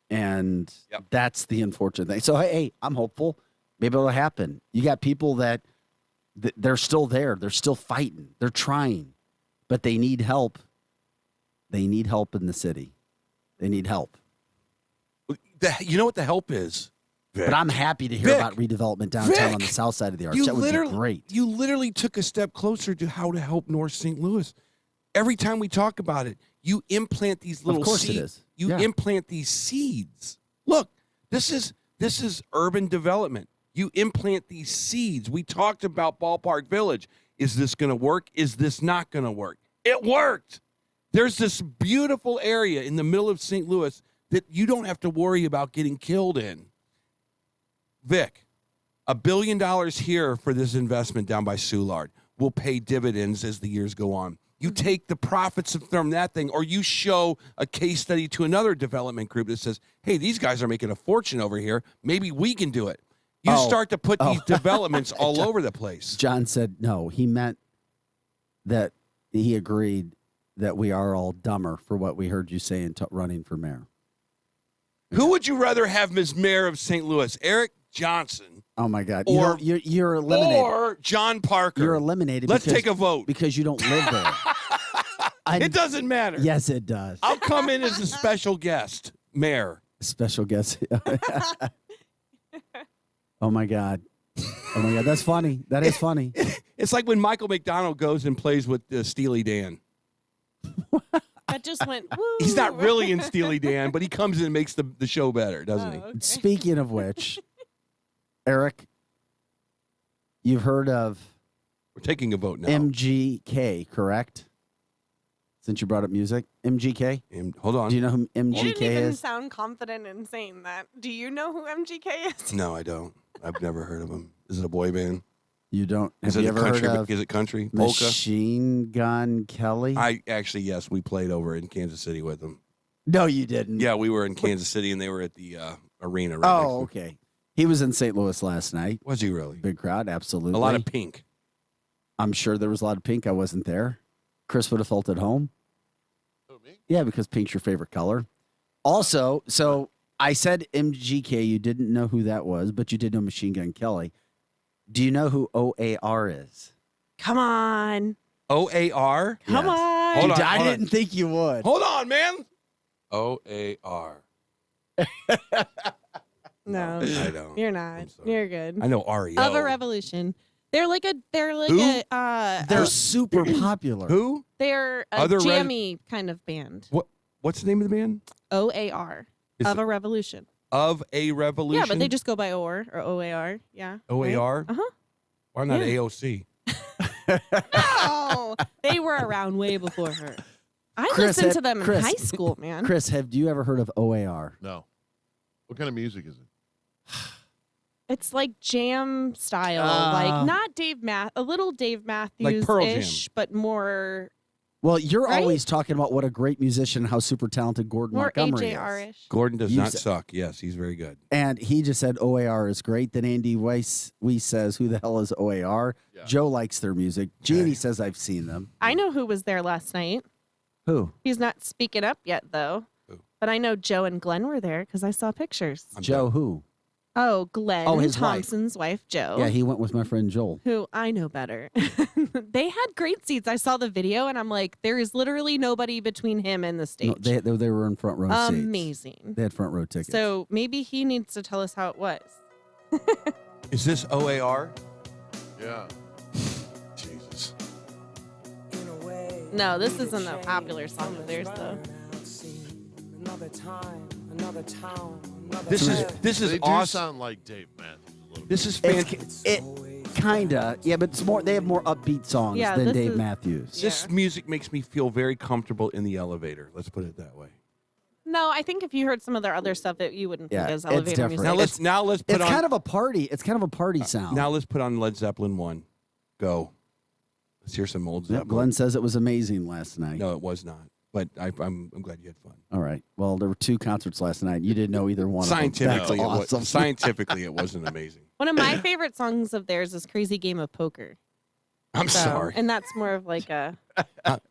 And that's the unfortunate thing. So, hey, I'm hopeful. Maybe it'll happen. You got people that they're still there. They're still fighting. They're trying. But they need help. They need help in the city. They need help. You know what the help is? Vic. But I'm happy to hear about redevelopment downtown on the south side of the arch. That would be great. You literally took a step closer to how to help North St. Louis. Every time we talk about it, you implant these little seeds. It is. You implant these seeds. Look, This is urban development. You implant these seeds. We talked about Ballpark Village. Is this going to work? Is this not going to work? It worked. There's this beautiful area in the middle of St. Louis that you don't have to worry about getting killed in. Vic, $1 billion here for this investment down by Soulard will pay dividends as the years go on. You take the profits from that thing, or you show a case study to another development group that says, hey, these guys are making a fortune over here. Maybe we can do it. You start to put these developments all over the place. John said no. He meant that he agreed that we are all dumber for what we heard you say in running for mayor. Who would you rather have as mayor of St. Louis? Eric Johnson. Oh, my God. Or, you're eliminated. Or John Parker. You're eliminated. Let's take a vote. Because you don't live there. It doesn't matter. Yes, it does. I'll come in as a special guest, mayor. Special guest. Oh, my God. Oh, my God. That's funny. That is funny. It's like when Michael McDonald goes and plays with Steely Dan. That just went, woo. He's not really in Steely Dan, but he comes in and makes the show better, doesn't he? Okay. Speaking of which, Eric, you've heard of... We're taking a vote now. MGK, correct? Since you brought up music. MGK? Hold on. Do you know who MGK You didn't even is? sound confident in saying that. Do you know who MGK is? No, I don't. I've never heard of him. Is it a boy band? You don't? Is Have it you ever country? heard of Is it country? Polka? Machine Gun Kelly? Yes, we played over in Kansas City with them. No, you didn't. Yeah, we were in Kansas City, and they were at the arena. Right next to them. Okay. He was in St. Louis last night. Was he really? Big crowd, absolutely. A lot of pink. I'm sure there was a lot of pink. I wasn't there. Chris would have felt at home. Oh, me? Yeah, because pink's your favorite color. Also, so I said MGK. You didn't know who that was, but you did know Machine Gun Kelly. Do you know who OAR is? Come on. OAR? Come on. Hold on. I didn't think you would. Hold on, man. OAR. No, I don't. You're not. You're good. I know REO. Of a Revolution. They're like Who? They're super popular. Who? They're a Other jammy kind of band. What's the name of the band? OAR. Of a Revolution. Of a Revolution? Yeah, but they just go by OR or OAR. Yeah. OAR? Right? Uh-huh. Why not Yeah. AOC? No, they were around way before her. I listened to them in high school, man. Chris, have you ever heard of OAR? No. What kind of music is it? It's like jam style, like not a little Dave Matthews Pearl ish, but more. Well, you're Right? always talking about what a great musician, how super talented Gordon More Montgomery AJR is. ish. Gordon does You not said- suck. Yes, he's very good. And he just said OAR is great. Then Andy Weiss says, who the hell is OAR? Joe likes their music. Jeannie says, I've seen them. I know who was there last night. Who? He's not speaking up yet, though. But I know Joe and Glenn were there because I saw pictures. Joe who? Oh, Glenn Oh, his wife. Thompson's wife, Joe. Yeah, he went with my friend Joel. Who I know better. They had great seats. I saw the video and I'm like, there is literally nobody between him and the stage. No, they were in front row seats. Amazing. They had front row tickets. So maybe he needs to tell us how it was. Is this OAR? Yeah. Jesus. No, this isn't a popular song of theirs, though. This is They do awesome. sound like Dave Matthews a little This is It's- fantastic. It kinda, yeah, but it's more. They have more upbeat songs Yeah, than this Dave is- Matthews. This music makes me feel very comfortable in the elevator. Let's put it that way. No, I think if you heard some of their other stuff, you wouldn't Yeah, think it was it's elevator different. music. Now let's put It's on. kind of a party. It's kind of a party sound. Now let's put on Led Zeppelin 1. Go. Let's hear some old Yeah, Zeppelin. Glenn says it was amazing last night. No, it was not. But I'm glad you had fun. All right. Well, there were 2 concerts last night. You didn't know either one. Scientifically, of them. That's awesome. Scientifically, it wasn't amazing. One of my favorite songs of theirs is Crazy Game of Poker. I'm sorry. And that's more of like a.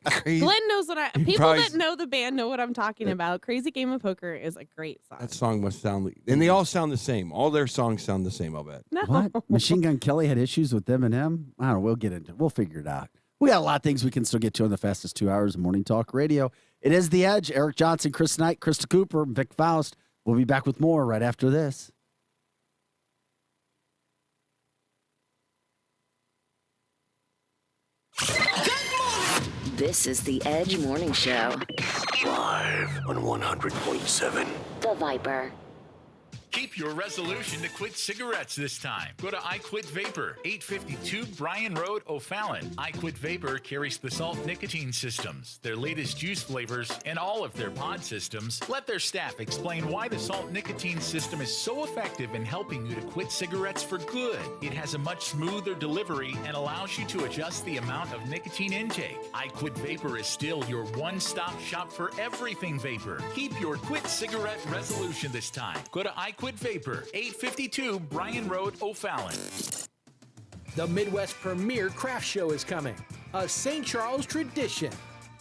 Crazy. Glenn knows what I. People probably- that know the band know what I'm talking about. Crazy Game of Poker is a great song. That song must sound, and they all sound the same. All their songs sound the same, I'll bet. No. What? Machine Gun Kelly had issues with them and him? I don't know. We'll get into it. We'll figure it out. We got a lot of things we can still get to in the fastest 2 hours of Morning Talk Radio. It is The Edge. Eric Johnson, Chris Knight, Krista Cooper, Vic Faust. We'll be back with more right after this. This is the Edge Morning Show. Live on 100.7. The Viper. Keep your resolution to quit cigarettes this time. Go to I Quit Vapor, 852 Bryan Road, O'Fallon. I Quit Vapor carries the salt nicotine systems, their latest juice flavors, and all of their pod systems. Let their staff explain why the salt nicotine system is so effective in helping you to quit cigarettes for good. It has a much smoother delivery and allows you to adjust the amount of nicotine intake. I Quit Vapor is still your one-stop shop for everything vapor. Keep your quit cigarette resolution this time. Go to I Quit Vapor, 852 Bryan Road, O'Fallon. The Midwest premier craft show is coming, a St. Charles tradition.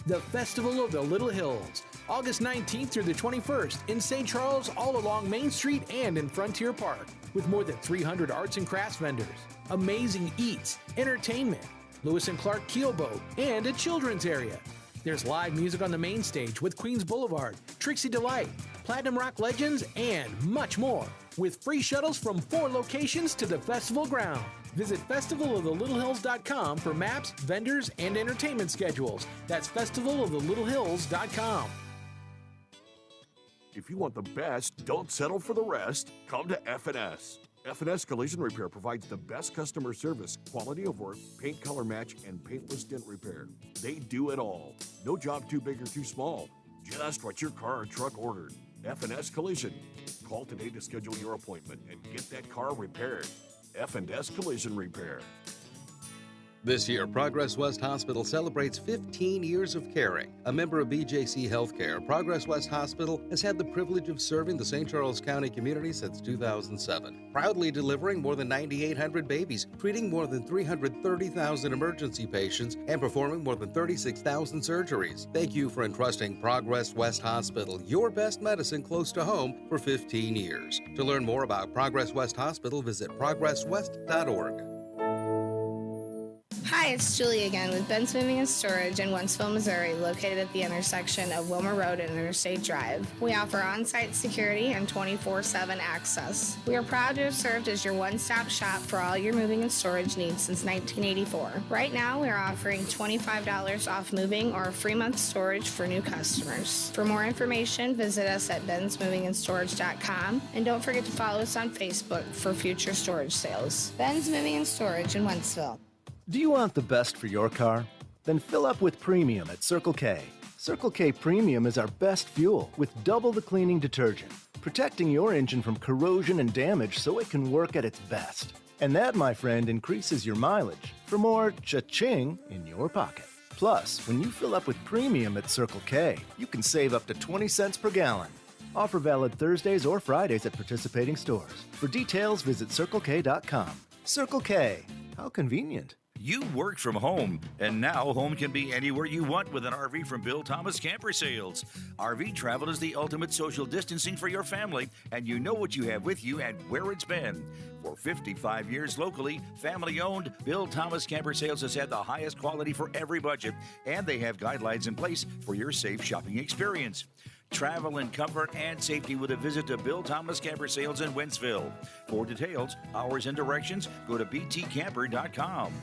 The Festival of the Little Hills, August 19th through the 21st in St. Charles, all along Main Street and in Frontier Park, with more than 300 arts and crafts vendors, amazing eats, entertainment, Lewis and Clark Keelboat, and a children's area. There's live music on the main stage with Queens Boulevard, Trixie Delight, Platinum Rock Legends, and much more, with free shuttles from 4 locations to the festival ground. Visit festivalofthelittleHills.com for maps, vendors, and entertainment schedules. That's festivalofthelittleHills.com. If you want the best, don't settle for the rest. Come to F&S. F&S Collision Repair provides the best customer service, quality of work, paint color match, and paintless dent repair. They do it all. No job too big or too small. Just what your car or truck ordered. F&S Collision. Call today to schedule your appointment and get that car repaired. F&S Collision Repair. This year, Progress West Hospital celebrates 15 years of caring. A member of BJC Healthcare, Progress West Hospital has had the privilege of serving the St. Charles County community since 2007, proudly delivering more than 9,800 babies, treating more than 330,000 emergency patients, and performing more than 36,000 surgeries. Thank you for entrusting Progress West Hospital, your best medicine close to home, for 15 years. To learn more about Progress West Hospital, visit progresswest.org. Hi, it's Julie again with Ben's Moving and Storage in Wentzville, Missouri, located at the intersection of Wilmer Road and Interstate Drive. We offer on-site security and 24/7 access. We are proud to have served as your one-stop shop for all your moving and storage needs since 1984. Right now, we are offering $25 off moving or a free month storage for new customers. For more information, visit us at bensmovingandstorage.com, and don't forget to follow us on Facebook for future storage sales. Ben's Moving and Storage in Wentzville. Do you want the best for your car? Then fill up with Premium at Circle K. Circle K Premium is our best fuel with double the cleaning detergent, protecting your engine from corrosion and damage so it can work at its best. And that, my friend, increases your mileage for more cha-ching in your pocket. Plus, when you fill up with Premium at Circle K, you can save up to 20 cents per gallon. Offer valid Thursdays or Fridays at participating stores. For details, visit CircleK.com. Circle K. How convenient. You work from home, and now home can be anywhere you want with an RV from Bill Thomas Camper Sales. RV travel is the ultimate social distancing for your family, and you know what you have with you and where it's been. For 55 years locally, family-owned, Bill Thomas Camper Sales has had the highest quality for every budget, and they have guidelines in place for your safe shopping experience. Travel in comfort and safety with a visit to Bill Thomas Camper Sales in Wentzville. For details, hours, and directions, go to btcamper.com.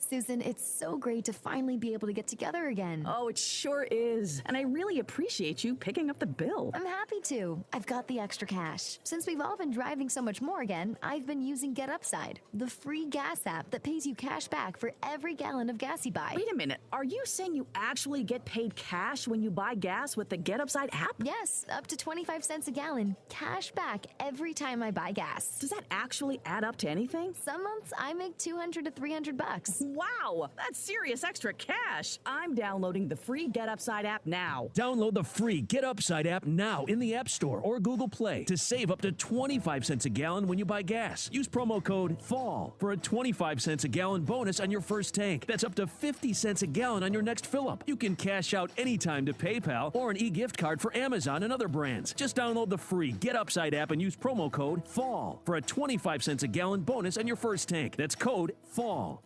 Susan, it's so great to finally be able to get together again. Oh, it sure is. And I really appreciate you picking up the bill. I'm happy to. I've got the extra cash. Since we've all been driving so much more again, I've been using Get Upside, the free gas app that pays you cash back for every gallon of gas you buy. Wait a minute. Are you saying you actually get paid cash when you buy gas with the Get Upside app? Yes, up to 25 cents a gallon. Cash back every time I buy gas. Does that actually add up to anything? Some months I make $200 to $300. Wow, that's serious extra cash. I'm downloading the free Get Upside app now. Download the free Get Upside app now in the App Store or Google Play to save up to 25 cents a gallon when you buy gas. Use promo code FALL for a 25 cents a gallon bonus on your first tank. That's up to 50 cents a gallon on your next fill-up. You can cash out anytime to PayPal or an e-gift card for Amazon and other brands. Just download the free Get Upside app and use promo code FALL for a 25 cents a gallon bonus on your first tank. That's code FALL.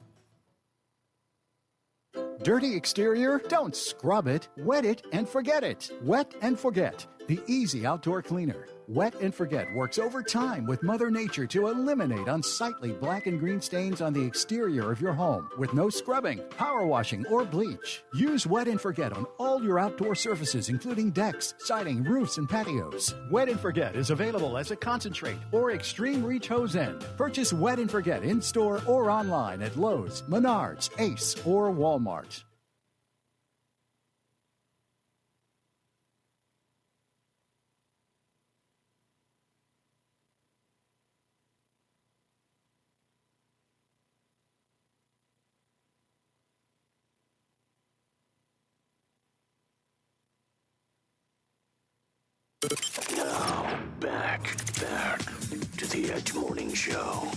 Dirty exterior? Don't scrub it. Wet it and forget it. Wet and Forget, the easy outdoor cleaner. Wet and Forget works overtime with Mother Nature to eliminate unsightly black and green stains on the exterior of your home with no scrubbing, power washing, or bleach. Use Wet and Forget on all your outdoor surfaces, including decks, siding, roofs, and patios. Wet and Forget is available as a concentrate or extreme reach hose end. Purchase Wet and Forget in-store or online at Lowe's, Menards, Ace, or Walmart. Now, back to the Edge Morning Show.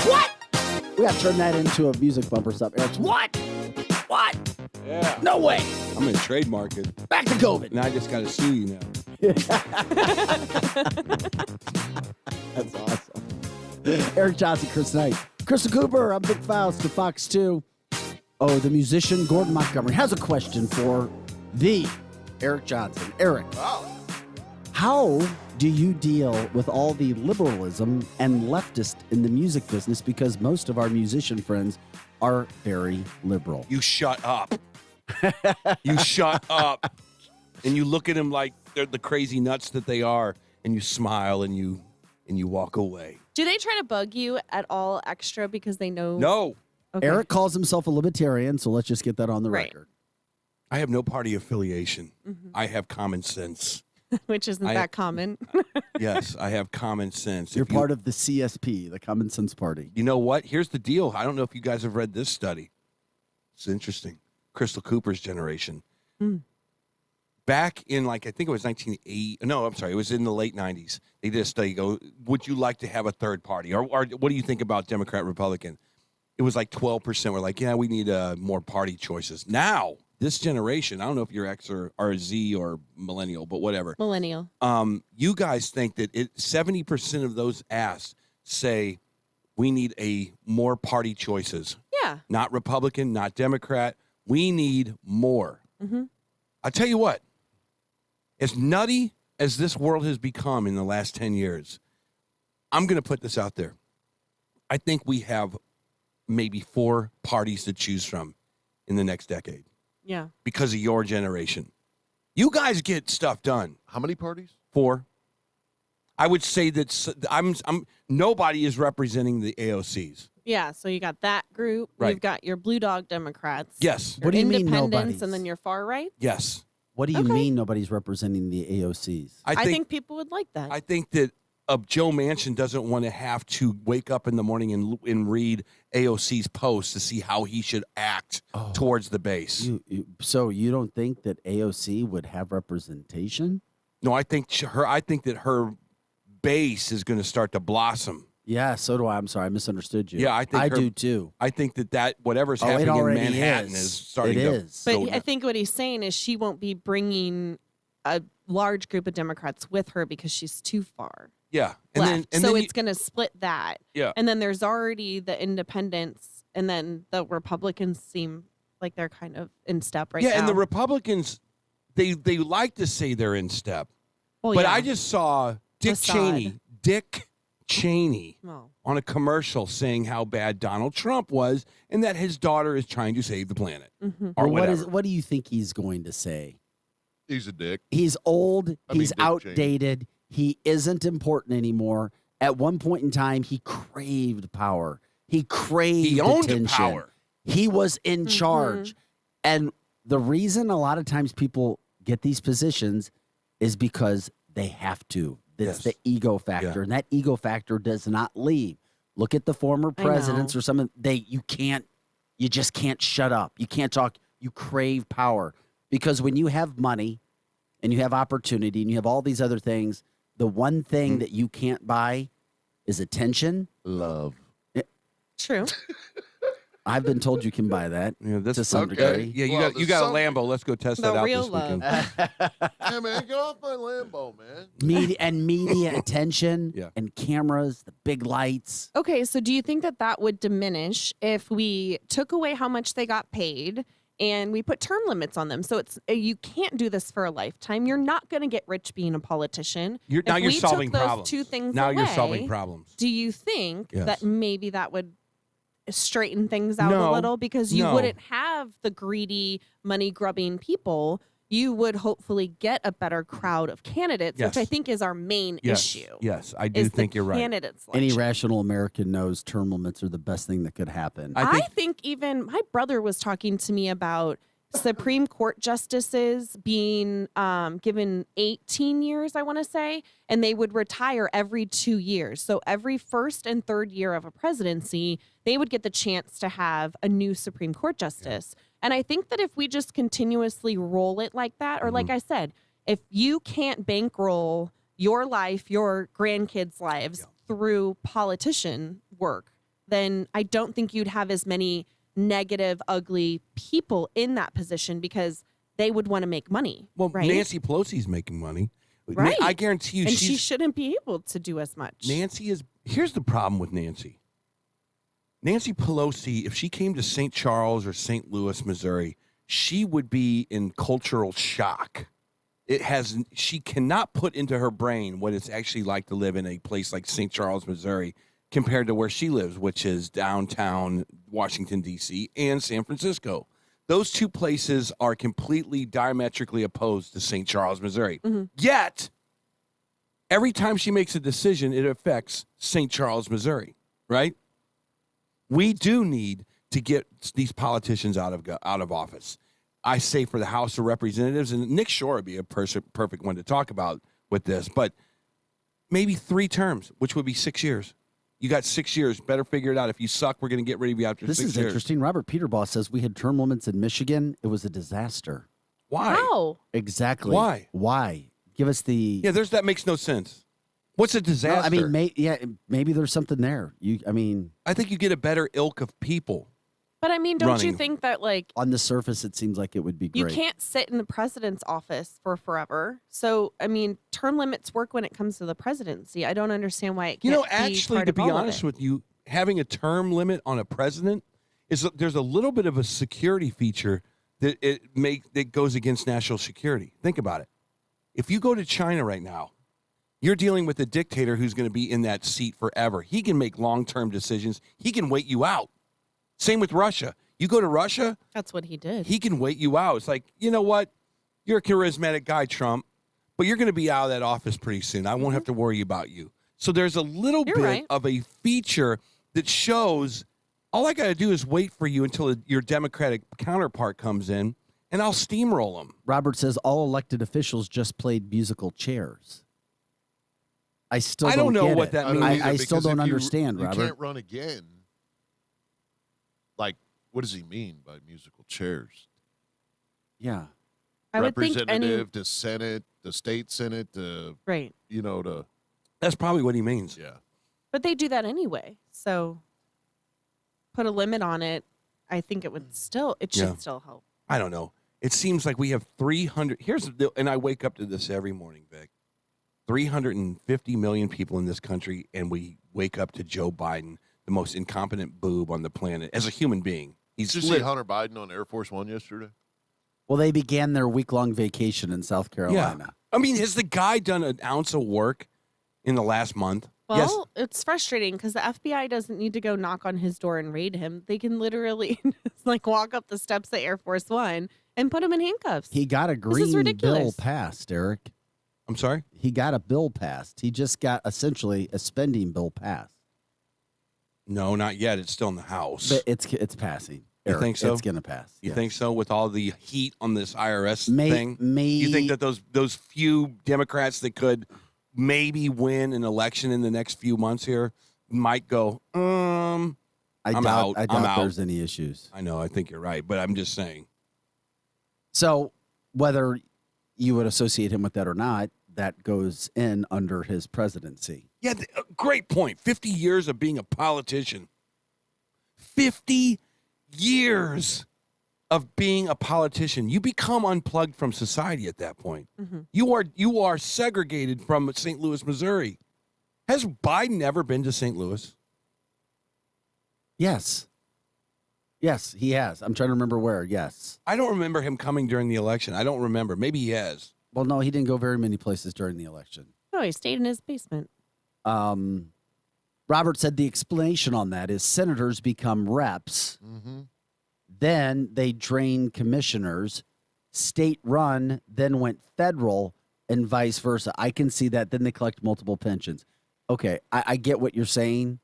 What? We got to turn that into a music bumper stuff. Eric's, what? What? Yeah. No way. I'm going to trademark it. Back to COVID. And I just got to sue you now. That's awesome. Eric Johnson, Chris Knight. Crystal Cooper, I'm Big Faust to Fox 2. Oh, the musician Gordon Montgomery has a question for the Eric Johnson. Eric, how do you deal with all the liberalism and leftist in the music business? Because most of our musician friends are very liberal. You shut up. You shut up. And you look at them like they're the crazy nuts that they are, and you smile and you walk away. Do they try to bug you at all extra because they know? No. Okay. Eric calls himself a libertarian, so let's just get that on the record. I have no party affiliation. I have common sense. Which isn't that common. Yes, I have common sense. You're part of the CSP, the Common Sense Party. You know what? Here's the deal. I don't know if you guys have read this study. It's interesting. Crystal Cooper's generation. Back in, I think it was 1980. No, I'm sorry. It was in the late 90s. They did a study. Would you like to have a third party? Or what do you think about Democrat, Republican? It was like 12% were like, yeah, we need more party choices. Now, this generation, I don't know if you're X or Z or millennial, but whatever. Millennial. You guys think that 70% of those asked say we need more party choices. Yeah. Not Republican, not Democrat. We need more. Mm-hmm. I'll tell you what, as nutty as this world has become in the last 10 years, I'm going to put this out there. I think we have maybe 4 parties to choose from in the next decade. Yeah. Because of your generation. You guys get stuff done. How many parties? 4. I would say that nobody is representing the AOCs. Yeah, so you got that group. Right. You've got your Blue Dog Democrats. Yes. Your What do you mean independents, nobody's? and then your far right. Yes. What do you mean nobody's representing the AOCs? I think people would like that. I think that Joe Manchin doesn't want to have to wake up in the morning and read AOC's posts to see how he should act towards the base. So you don't think that AOC would have representation? No, I think that her base is going to start to blossom. Yeah, so do I. I'm sorry, I misunderstood you. Yeah, I do too. I think that whatever's happening in Manhattan is starting to. But I think what he's saying is she won't be bringing a large group of Democrats with her because she's too far. Yeah, left. So it's going to split that. Yeah, and then there's already the independents, and then the Republicans seem like they're kind of in step right now. Yeah, and the Republicans, they like to say they're in step, well, but yeah. I just saw Dick Cheney on a commercial saying how bad Donald Trump was and that his daughter is trying to save the planet. Mm-hmm. Or well, whatever. what do you think he's going to say? He's a dick. He's old. He's Dick outdated. Cheney. He isn't important anymore. At one point in time, he craved power. He owned attention. power. He was in charge. And the reason a lot of times people get these positions is because they have to. It's the ego factor, and that ego factor does not leave. Look at the former presidents or some of you just can't shut up. You can't talk. You crave power because when you have money and you have opportunity and you have all these other things, the one thing that you can't buy is attention, love. True. I've been told you can buy that to some degree. Yeah, you got a Lambo. Let's go test that out this weekend. Yeah, man, get off my Lambo, man. Media attention and cameras, the big lights. Okay, so do you think that would diminish if we took away how much they got paid and we put term limits on them? So it's you can't do this for a lifetime. You're not going to get rich being a politician. You're solving took those problems. two things now away, you're solving problems. Do you think Yes. that maybe that would straighten things out No. a little? Because you No. wouldn't have the greedy, money-grubbing people. You would hopefully get a better crowd of candidates, Yes. which I think is our main issue. Yes, I do is think the you're right. candidate Any selection. rational American knows term limits are the best thing that could happen. I think even my brother was talking to me about Supreme Court justices being given 18 years, I want to say, and they would retire every 2 years. So every first and third year of a presidency, they would get the chance to have a new Supreme Court justice. And I think that if we just continuously roll it like that, or like I said, if you can't bankroll your life, your grandkids' lives through politician work, then I don't think you'd have as many negative, ugly people in that position because they would want to make money. Well, right? Nancy Pelosi's making money. Right. I guarantee you, and she shouldn't be able to do as much. Nancy is. Here's the problem with Nancy. Nancy Pelosi, if she came to St. Charles or St. Louis, Missouri, she would be in cultural shock. She cannot put into her brain what it's actually like to live in a place like St. Charles, Missouri, compared to where she lives, which is downtown Washington, D.C. and San Francisco. Those two places are completely diametrically opposed to St. Charles, Missouri. Yet, every time she makes a decision, it affects St. Charles, Missouri, right? We do need to get these politicians out of office. I say for the House of Representatives, and Nick Shore would be a perfect one to talk about with this, but maybe 3 terms, which would be 6 years. You got 6 years. Better figure it out. If you suck, we're going to get rid of you after 6 years. This is interesting. Robert Peterbaugh says we had term limits in Michigan. It was a disaster. Why? How? Exactly. Why? Give us the... Yeah, that makes no sense. What's a disaster? No, I mean, maybe there's something there. I think you get a better ilk of people. But I mean, don't running. you think that like on the surface it seems like it would be great. You can't sit in the president's office for forever. So, I mean, term limits work when it comes to the presidency. I don't understand why it can't actually, to be honest with you, having a term limit on a president there's a little bit of a security feature that goes against national security. Think about it. If you go to China right now, you're dealing with a dictator who's going to be in that seat forever. He can make long-term decisions. He can wait you out. Same with Russia. You go to Russia. That's what he did. He can wait you out. It's like, you know what? You're a charismatic guy, Trump, but you're going to be out of that office pretty soon. I won't have to worry about you. So there's a little bit of a feature that shows all I got to do is wait for you until your Democratic counterpart comes in, and I'll steamroll them. Robert says all elected officials just played musical chairs. I don't know get what it. that means. I still don't understand, Robert. You can't run again. Like, what does he mean by musical chairs? Yeah. I would think Representative to Senate, the state Senate, right. That's probably what he means. Yeah. But they do that anyway. So put a limit on it. I think it should still help. I don't know. It seems like we have 300. And I wake up to this every morning, Vic. 350 million people in this country, and we wake up to Joe Biden, the most incompetent boob on the planet as a human being. Did you see Hunter Biden on Air Force One yesterday? Well, they began their week-long vacation in South Carolina. Yeah. I mean, has the guy done an ounce of work in the last month? Well, yes. It's frustrating because the FBI doesn't need to go knock on his door and raid him. They can literally just walk up the steps of Air Force One and put him in handcuffs. He got a green bill passed, Eric. I'm sorry? He got a bill passed. He just got essentially a spending bill passed. No, not yet. It's still in the House. But it's passing. You Eric, think so? It's going to pass. You think so? With all the heat on this IRS thing? Maybe. You think that those few Democrats that could maybe win an election in the next few months here might go, I'm out. I doubt there's any issues. I know. I think you're right. But I'm just saying. So whether you would associate him with that or not, that goes in under his presidency. Yeah, great point. 50 years of being a politician. 50 years of being a politician. You become unplugged from society at that point. Mm-hmm. You are segregated from St. Louis, Missouri. Has Biden ever been to St. Louis? Yes. Yes, he has. I'm trying to remember where. Yes. I don't remember him coming during the election. I don't remember. Maybe he has. Well, no, he didn't go very many places during the election. No, he stayed in his basement. Robert said the explanation on that is senators become reps. Mm-hmm. Then they drain commissioners. State run, then went federal, and vice versa. I can see that. Then they collect multiple pensions. Okay, I get what you're saying.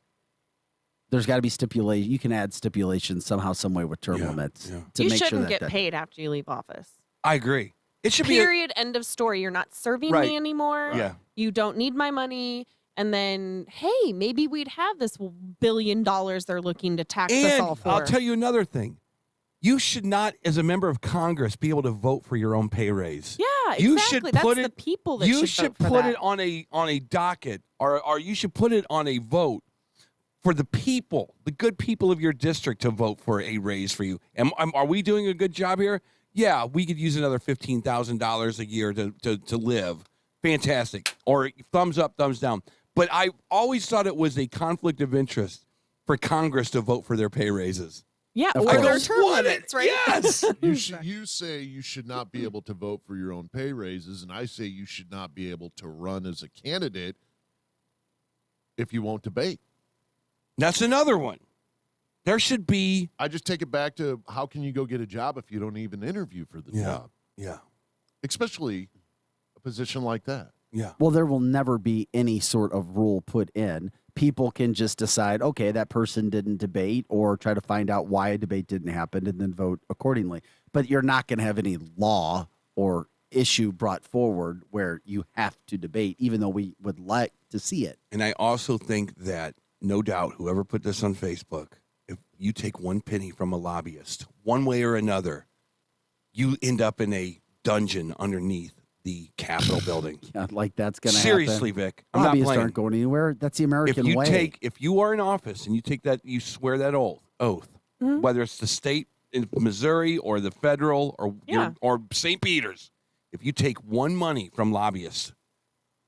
There's got to be stipulation. You can add stipulations somehow, some way with term limits to You make sure shouldn't that get paid after you leave office. I agree. It should Period. End of story. You're not serving Right. me anymore. Yeah. You don't need my money. And then, hey, maybe we'd have this $1 billion they're looking to tax us all for. I'll tell you another thing. You should not, as a member of Congress, be able to vote for your own pay raise. Yeah, You exactly. should That's put the it. people that You should should vote for put that. it on a docket, or you should put it on a vote for the people, the good people of your district, to vote for a raise for you. Are we doing a good job here? Yeah, we could use another $15,000 a year to live. Fantastic. Or thumbs up, thumbs down. But I always thought it was a conflict of interest for Congress to vote for their pay raises. Yeah, Of or course. their term What? limits, right? Yes. You say you should not be able to vote for your own pay raises, and I say you should not be able to run as a candidate if you won't debate. That's another one. There should be. I just take it back to, how can you go get a job if you don't even interview for the job? Yeah. Especially a position like that. Yeah. Well, there will never be any sort of rule put in. People can just decide, okay, that person didn't debate, or try to find out why a debate didn't happen and then vote accordingly. But you're not going to have any law or issue brought forward where you have to debate, even though we would like to see it. And I also think that, no doubt, whoever put this on Facebook, if you take one penny from a lobbyist, one way or another, you end up in a dungeon underneath the Capitol building. Yeah, like that's going to happen. Seriously, Vic. I'm not Lobbyists playing. aren't going anywhere. That's the American way. If you are in office and you take that, you swear that oath, Mm-hmm. whether it's the state in Missouri or the federal or St. Peter's, if you take one money from lobbyists,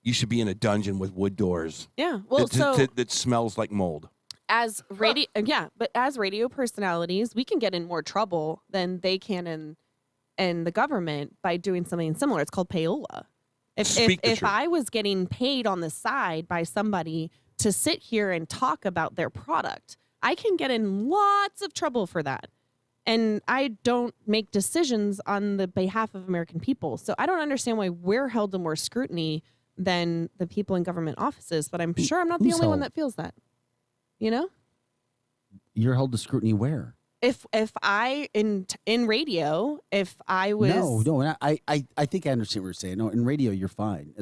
you should be in a dungeon with wood doors. Yeah. Well, that smells like mold. as radio personalities, we can get in more trouble than they can in the government by doing something similar. It's called payola. If I was getting paid on the side by somebody to sit here and talk about their product, I can get in lots of trouble for that. And I don't make decisions on the behalf of American people. So I don't understand why we're held to more scrutiny than the people in government offices. But I'm sure I'm not the only one that feels that. You know? You're held to scrutiny where? If I in radio, if I was No, I think I understand what you're saying. No, in radio you're fine.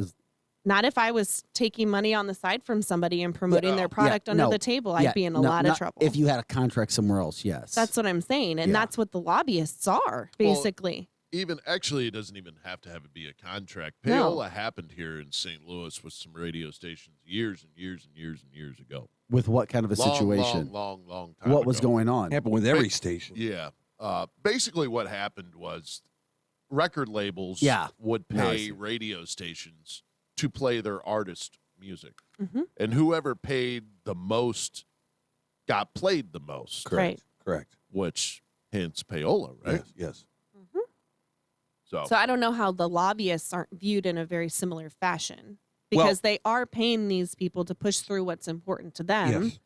Not if I was taking money on the side from somebody and promoting their product under the table. I'd be in a lot of trouble. If you had a contract somewhere else, yes. That's what I'm saying. And that's what the lobbyists are, basically. Even actually, it doesn't even have to be a contract. No. Payola happened here in St. Louis with some radio stations years and years and years and years ago. With what kind of a situation? Long time What ago. was going on? Happened with every station. Yeah. Basically, what happened was record labels would pay radio stations to play their artist music. Mm-hmm. And whoever paid the most got played the most. Right. Correct. Which hence payola, right? Yes. Mm-hmm. So I don't know how the lobbyists aren't viewed in a very similar fashion, because they are paying these people to push through what's important to them. Yes.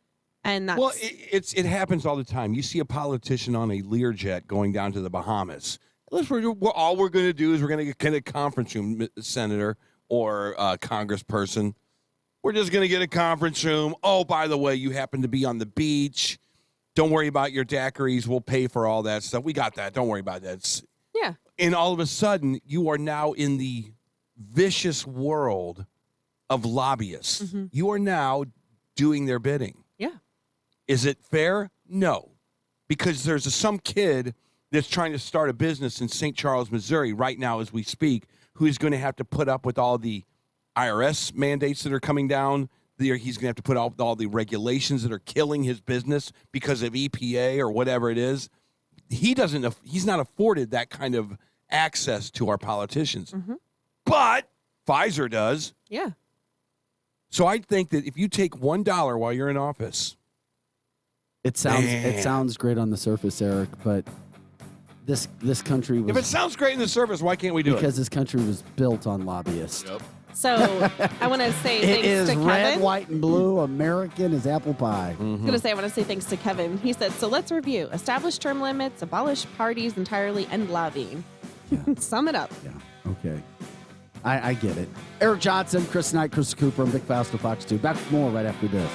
And that's... Well, it happens all the time. You see a politician on a Learjet going down to the Bahamas. All we're going to do is we're going to get a conference room, senator or congressperson. We're just going to get a conference room. Oh, by the way, you happen to be on the beach. Don't worry about your daiquiris. We'll pay for all that stuff. We got that. Don't worry about that. Yeah. And all of a sudden, you are now in the vicious world of lobbyists. Mm-hmm. You are now doing their bidding. Yeah. Is it fair? No. Because there's some kid that's trying to start a business in St. Charles, Missouri right now as we speak, who's going to have to put up with all the IRS mandates that are coming down, He's going to have to put out all the regulations that are killing his business because of EPA or whatever it is. He's not afforded that kind of access to our politicians. Mm-hmm. But Pfizer does. Yeah. So I think that if you take $1 while you're in office, it sounds great on the surface, Eric, but this country was. If it sounds great in the surface, why can't we do it? Because this country was built on lobbyists. Yep. So I want to say thanks to Kevin. It is red, white, and blue. American is apple pie. I was going to say, I want to say thanks to Kevin. He said, so let's review. Establish term limits, abolish parties entirely, end lobbying. Yeah. Sum it up. Yeah, okay. I get it. Eric Johnson, Chris Knight, Chris Cooper, and Vic Faust of Fox 2. Back with more right after this.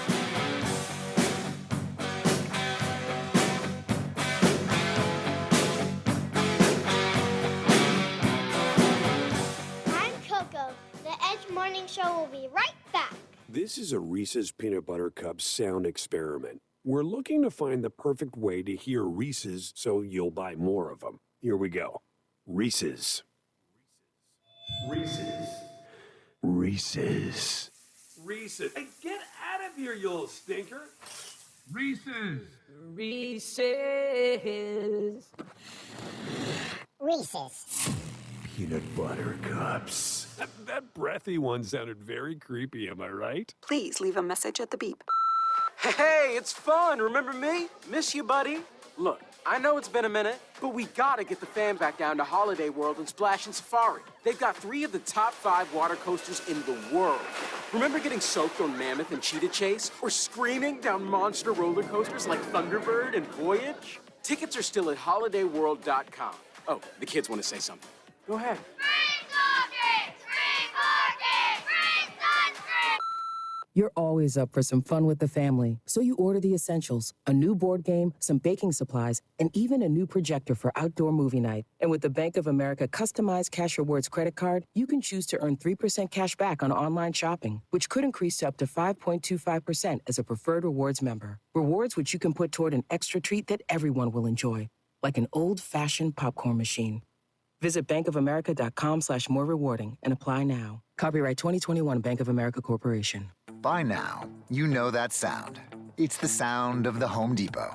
Show will be right back. This is a Reese's Peanut Butter Cup sound experiment. We're looking to find the perfect way to hear Reese's so you'll buy more of them. Here we go. Reese's. Reese's. Reese's. Reese's. Hey, get out of here, you little stinker. Reese's. Reese's. Reese's. Peanut Butter Cups. That breathy one sounded very creepy, am I right? Please leave a message at the beep. Hey, it's fun. Remember me? Miss you, buddy. Look, I know it's been a minute, but we gotta get the fam back down to Holiday World and Splash and Safari. They've got 3 of the top 5 water coasters in the world. Remember getting soaked on Mammoth and Cheetah Chase? Or screaming down monster roller coasters like Thunderbird and Voyage? Tickets are still at holidayworld.com. Oh, the kids want to say something. Go ahead. You're always up for some fun with the family, so you order the essentials, a new board game, some baking supplies, and even a new projector for outdoor movie night. And with the Bank of America customized Cash Rewards credit card, you can choose to earn 3% cash back on online shopping, which could increase to up to 5.25% as a preferred rewards member. Rewards which you can put toward an extra treat that everyone will enjoy, like an old-fashioned popcorn machine. Visit bankofamerica.com/more rewarding and apply now. Copyright 2021 Bank of America Corporation. By now, you know that sound. It's the sound of the Home Depot.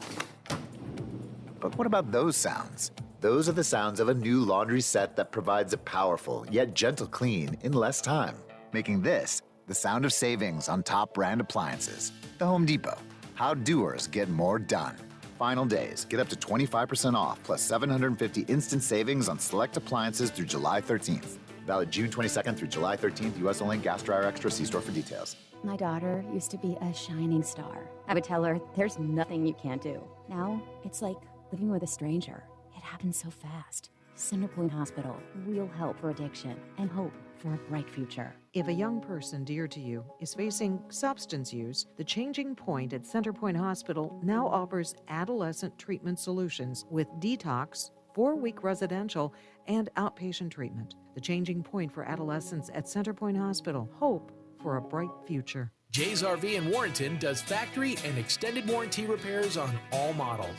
But what about those sounds? Those are the sounds of a new laundry set that provides a powerful yet gentle clean in less time, making this the sound of savings on top brand appliances. The Home Depot. How doers get more done. Final days. Get up to 25% off plus 750 instant savings on select appliances through July 13th. Valid June 22nd through July 13th. U.S. only. Gas dryer extra. See store for details. My daughter used to be a shining star. I would tell her, there's nothing you can't do. Now, it's like living with a stranger. It happens so fast. Centerpoint Hospital. Real help for addiction and hope for a bright future. If a young person dear to you is facing substance use, the Changing Point at Centerpoint Hospital now offers adolescent treatment solutions with detox, 4-week residential, and outpatient treatment. The Changing Point for Adolescents at Centerpoint Hospital. Hope for a bright future. Jay's RV in Warrenton does factory and extended warranty repairs on all models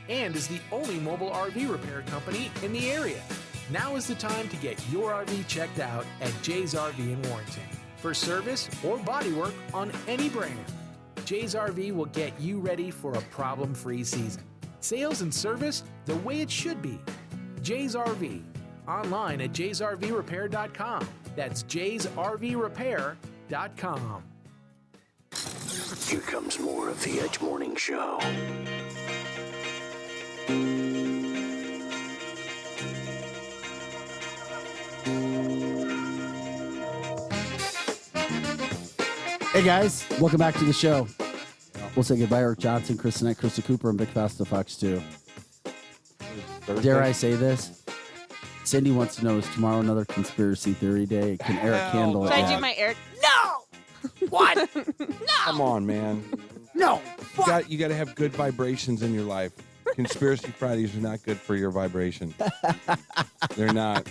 and is the only mobile RV repair company in the area. Now is the time to get your RV checked out at Jay's RV in Warrenton for service or bodywork on any brand. Jay's RV will get you ready for a problem-free season. Sales and service the way it should be. Jay's RV. Online at jaysrvrepair.com. That's jaysrvrepair.com. Here comes more of the Edge Morning Show. Hey guys, welcome back to the show. We'll say goodbye, Eric Johnson, Chris Knight, Krista Cooper, and Vic Faust of Fox 2. Dare I say this? Cindy wants to know, is tomorrow another conspiracy theory day? Can Eric handle it? Should I do my Eric? No! What? No! Come on, man. No! You got to have good vibrations in your life. Conspiracy Fridays are not good for your vibration. They're not.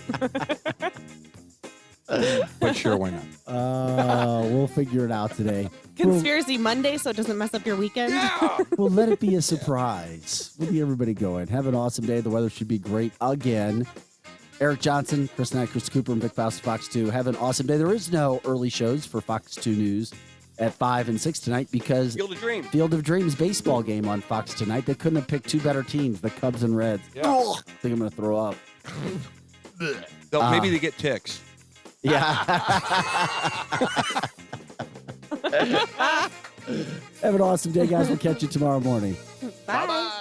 But sure, why not? We'll figure it out today. Conspiracy Monday, so it doesn't mess up your weekend. Yeah. We'll let it be a surprise. We'll be everybody going. Have an awesome day. The weather should be great again. Eric Johnson, Chris Knight, Chris Cooper, and Vic Faust of Fox 2. Have an awesome day. There is no early shows for Fox 2 News at 5 and 6 tonight because Field of Dreams baseball game on Fox tonight. They couldn't have picked two better teams, the Cubs and Reds. Yeah. I think I'm going to throw up. Maybe they get ticks. Yeah. Have an awesome day, guys. We'll catch you tomorrow morning. Bye.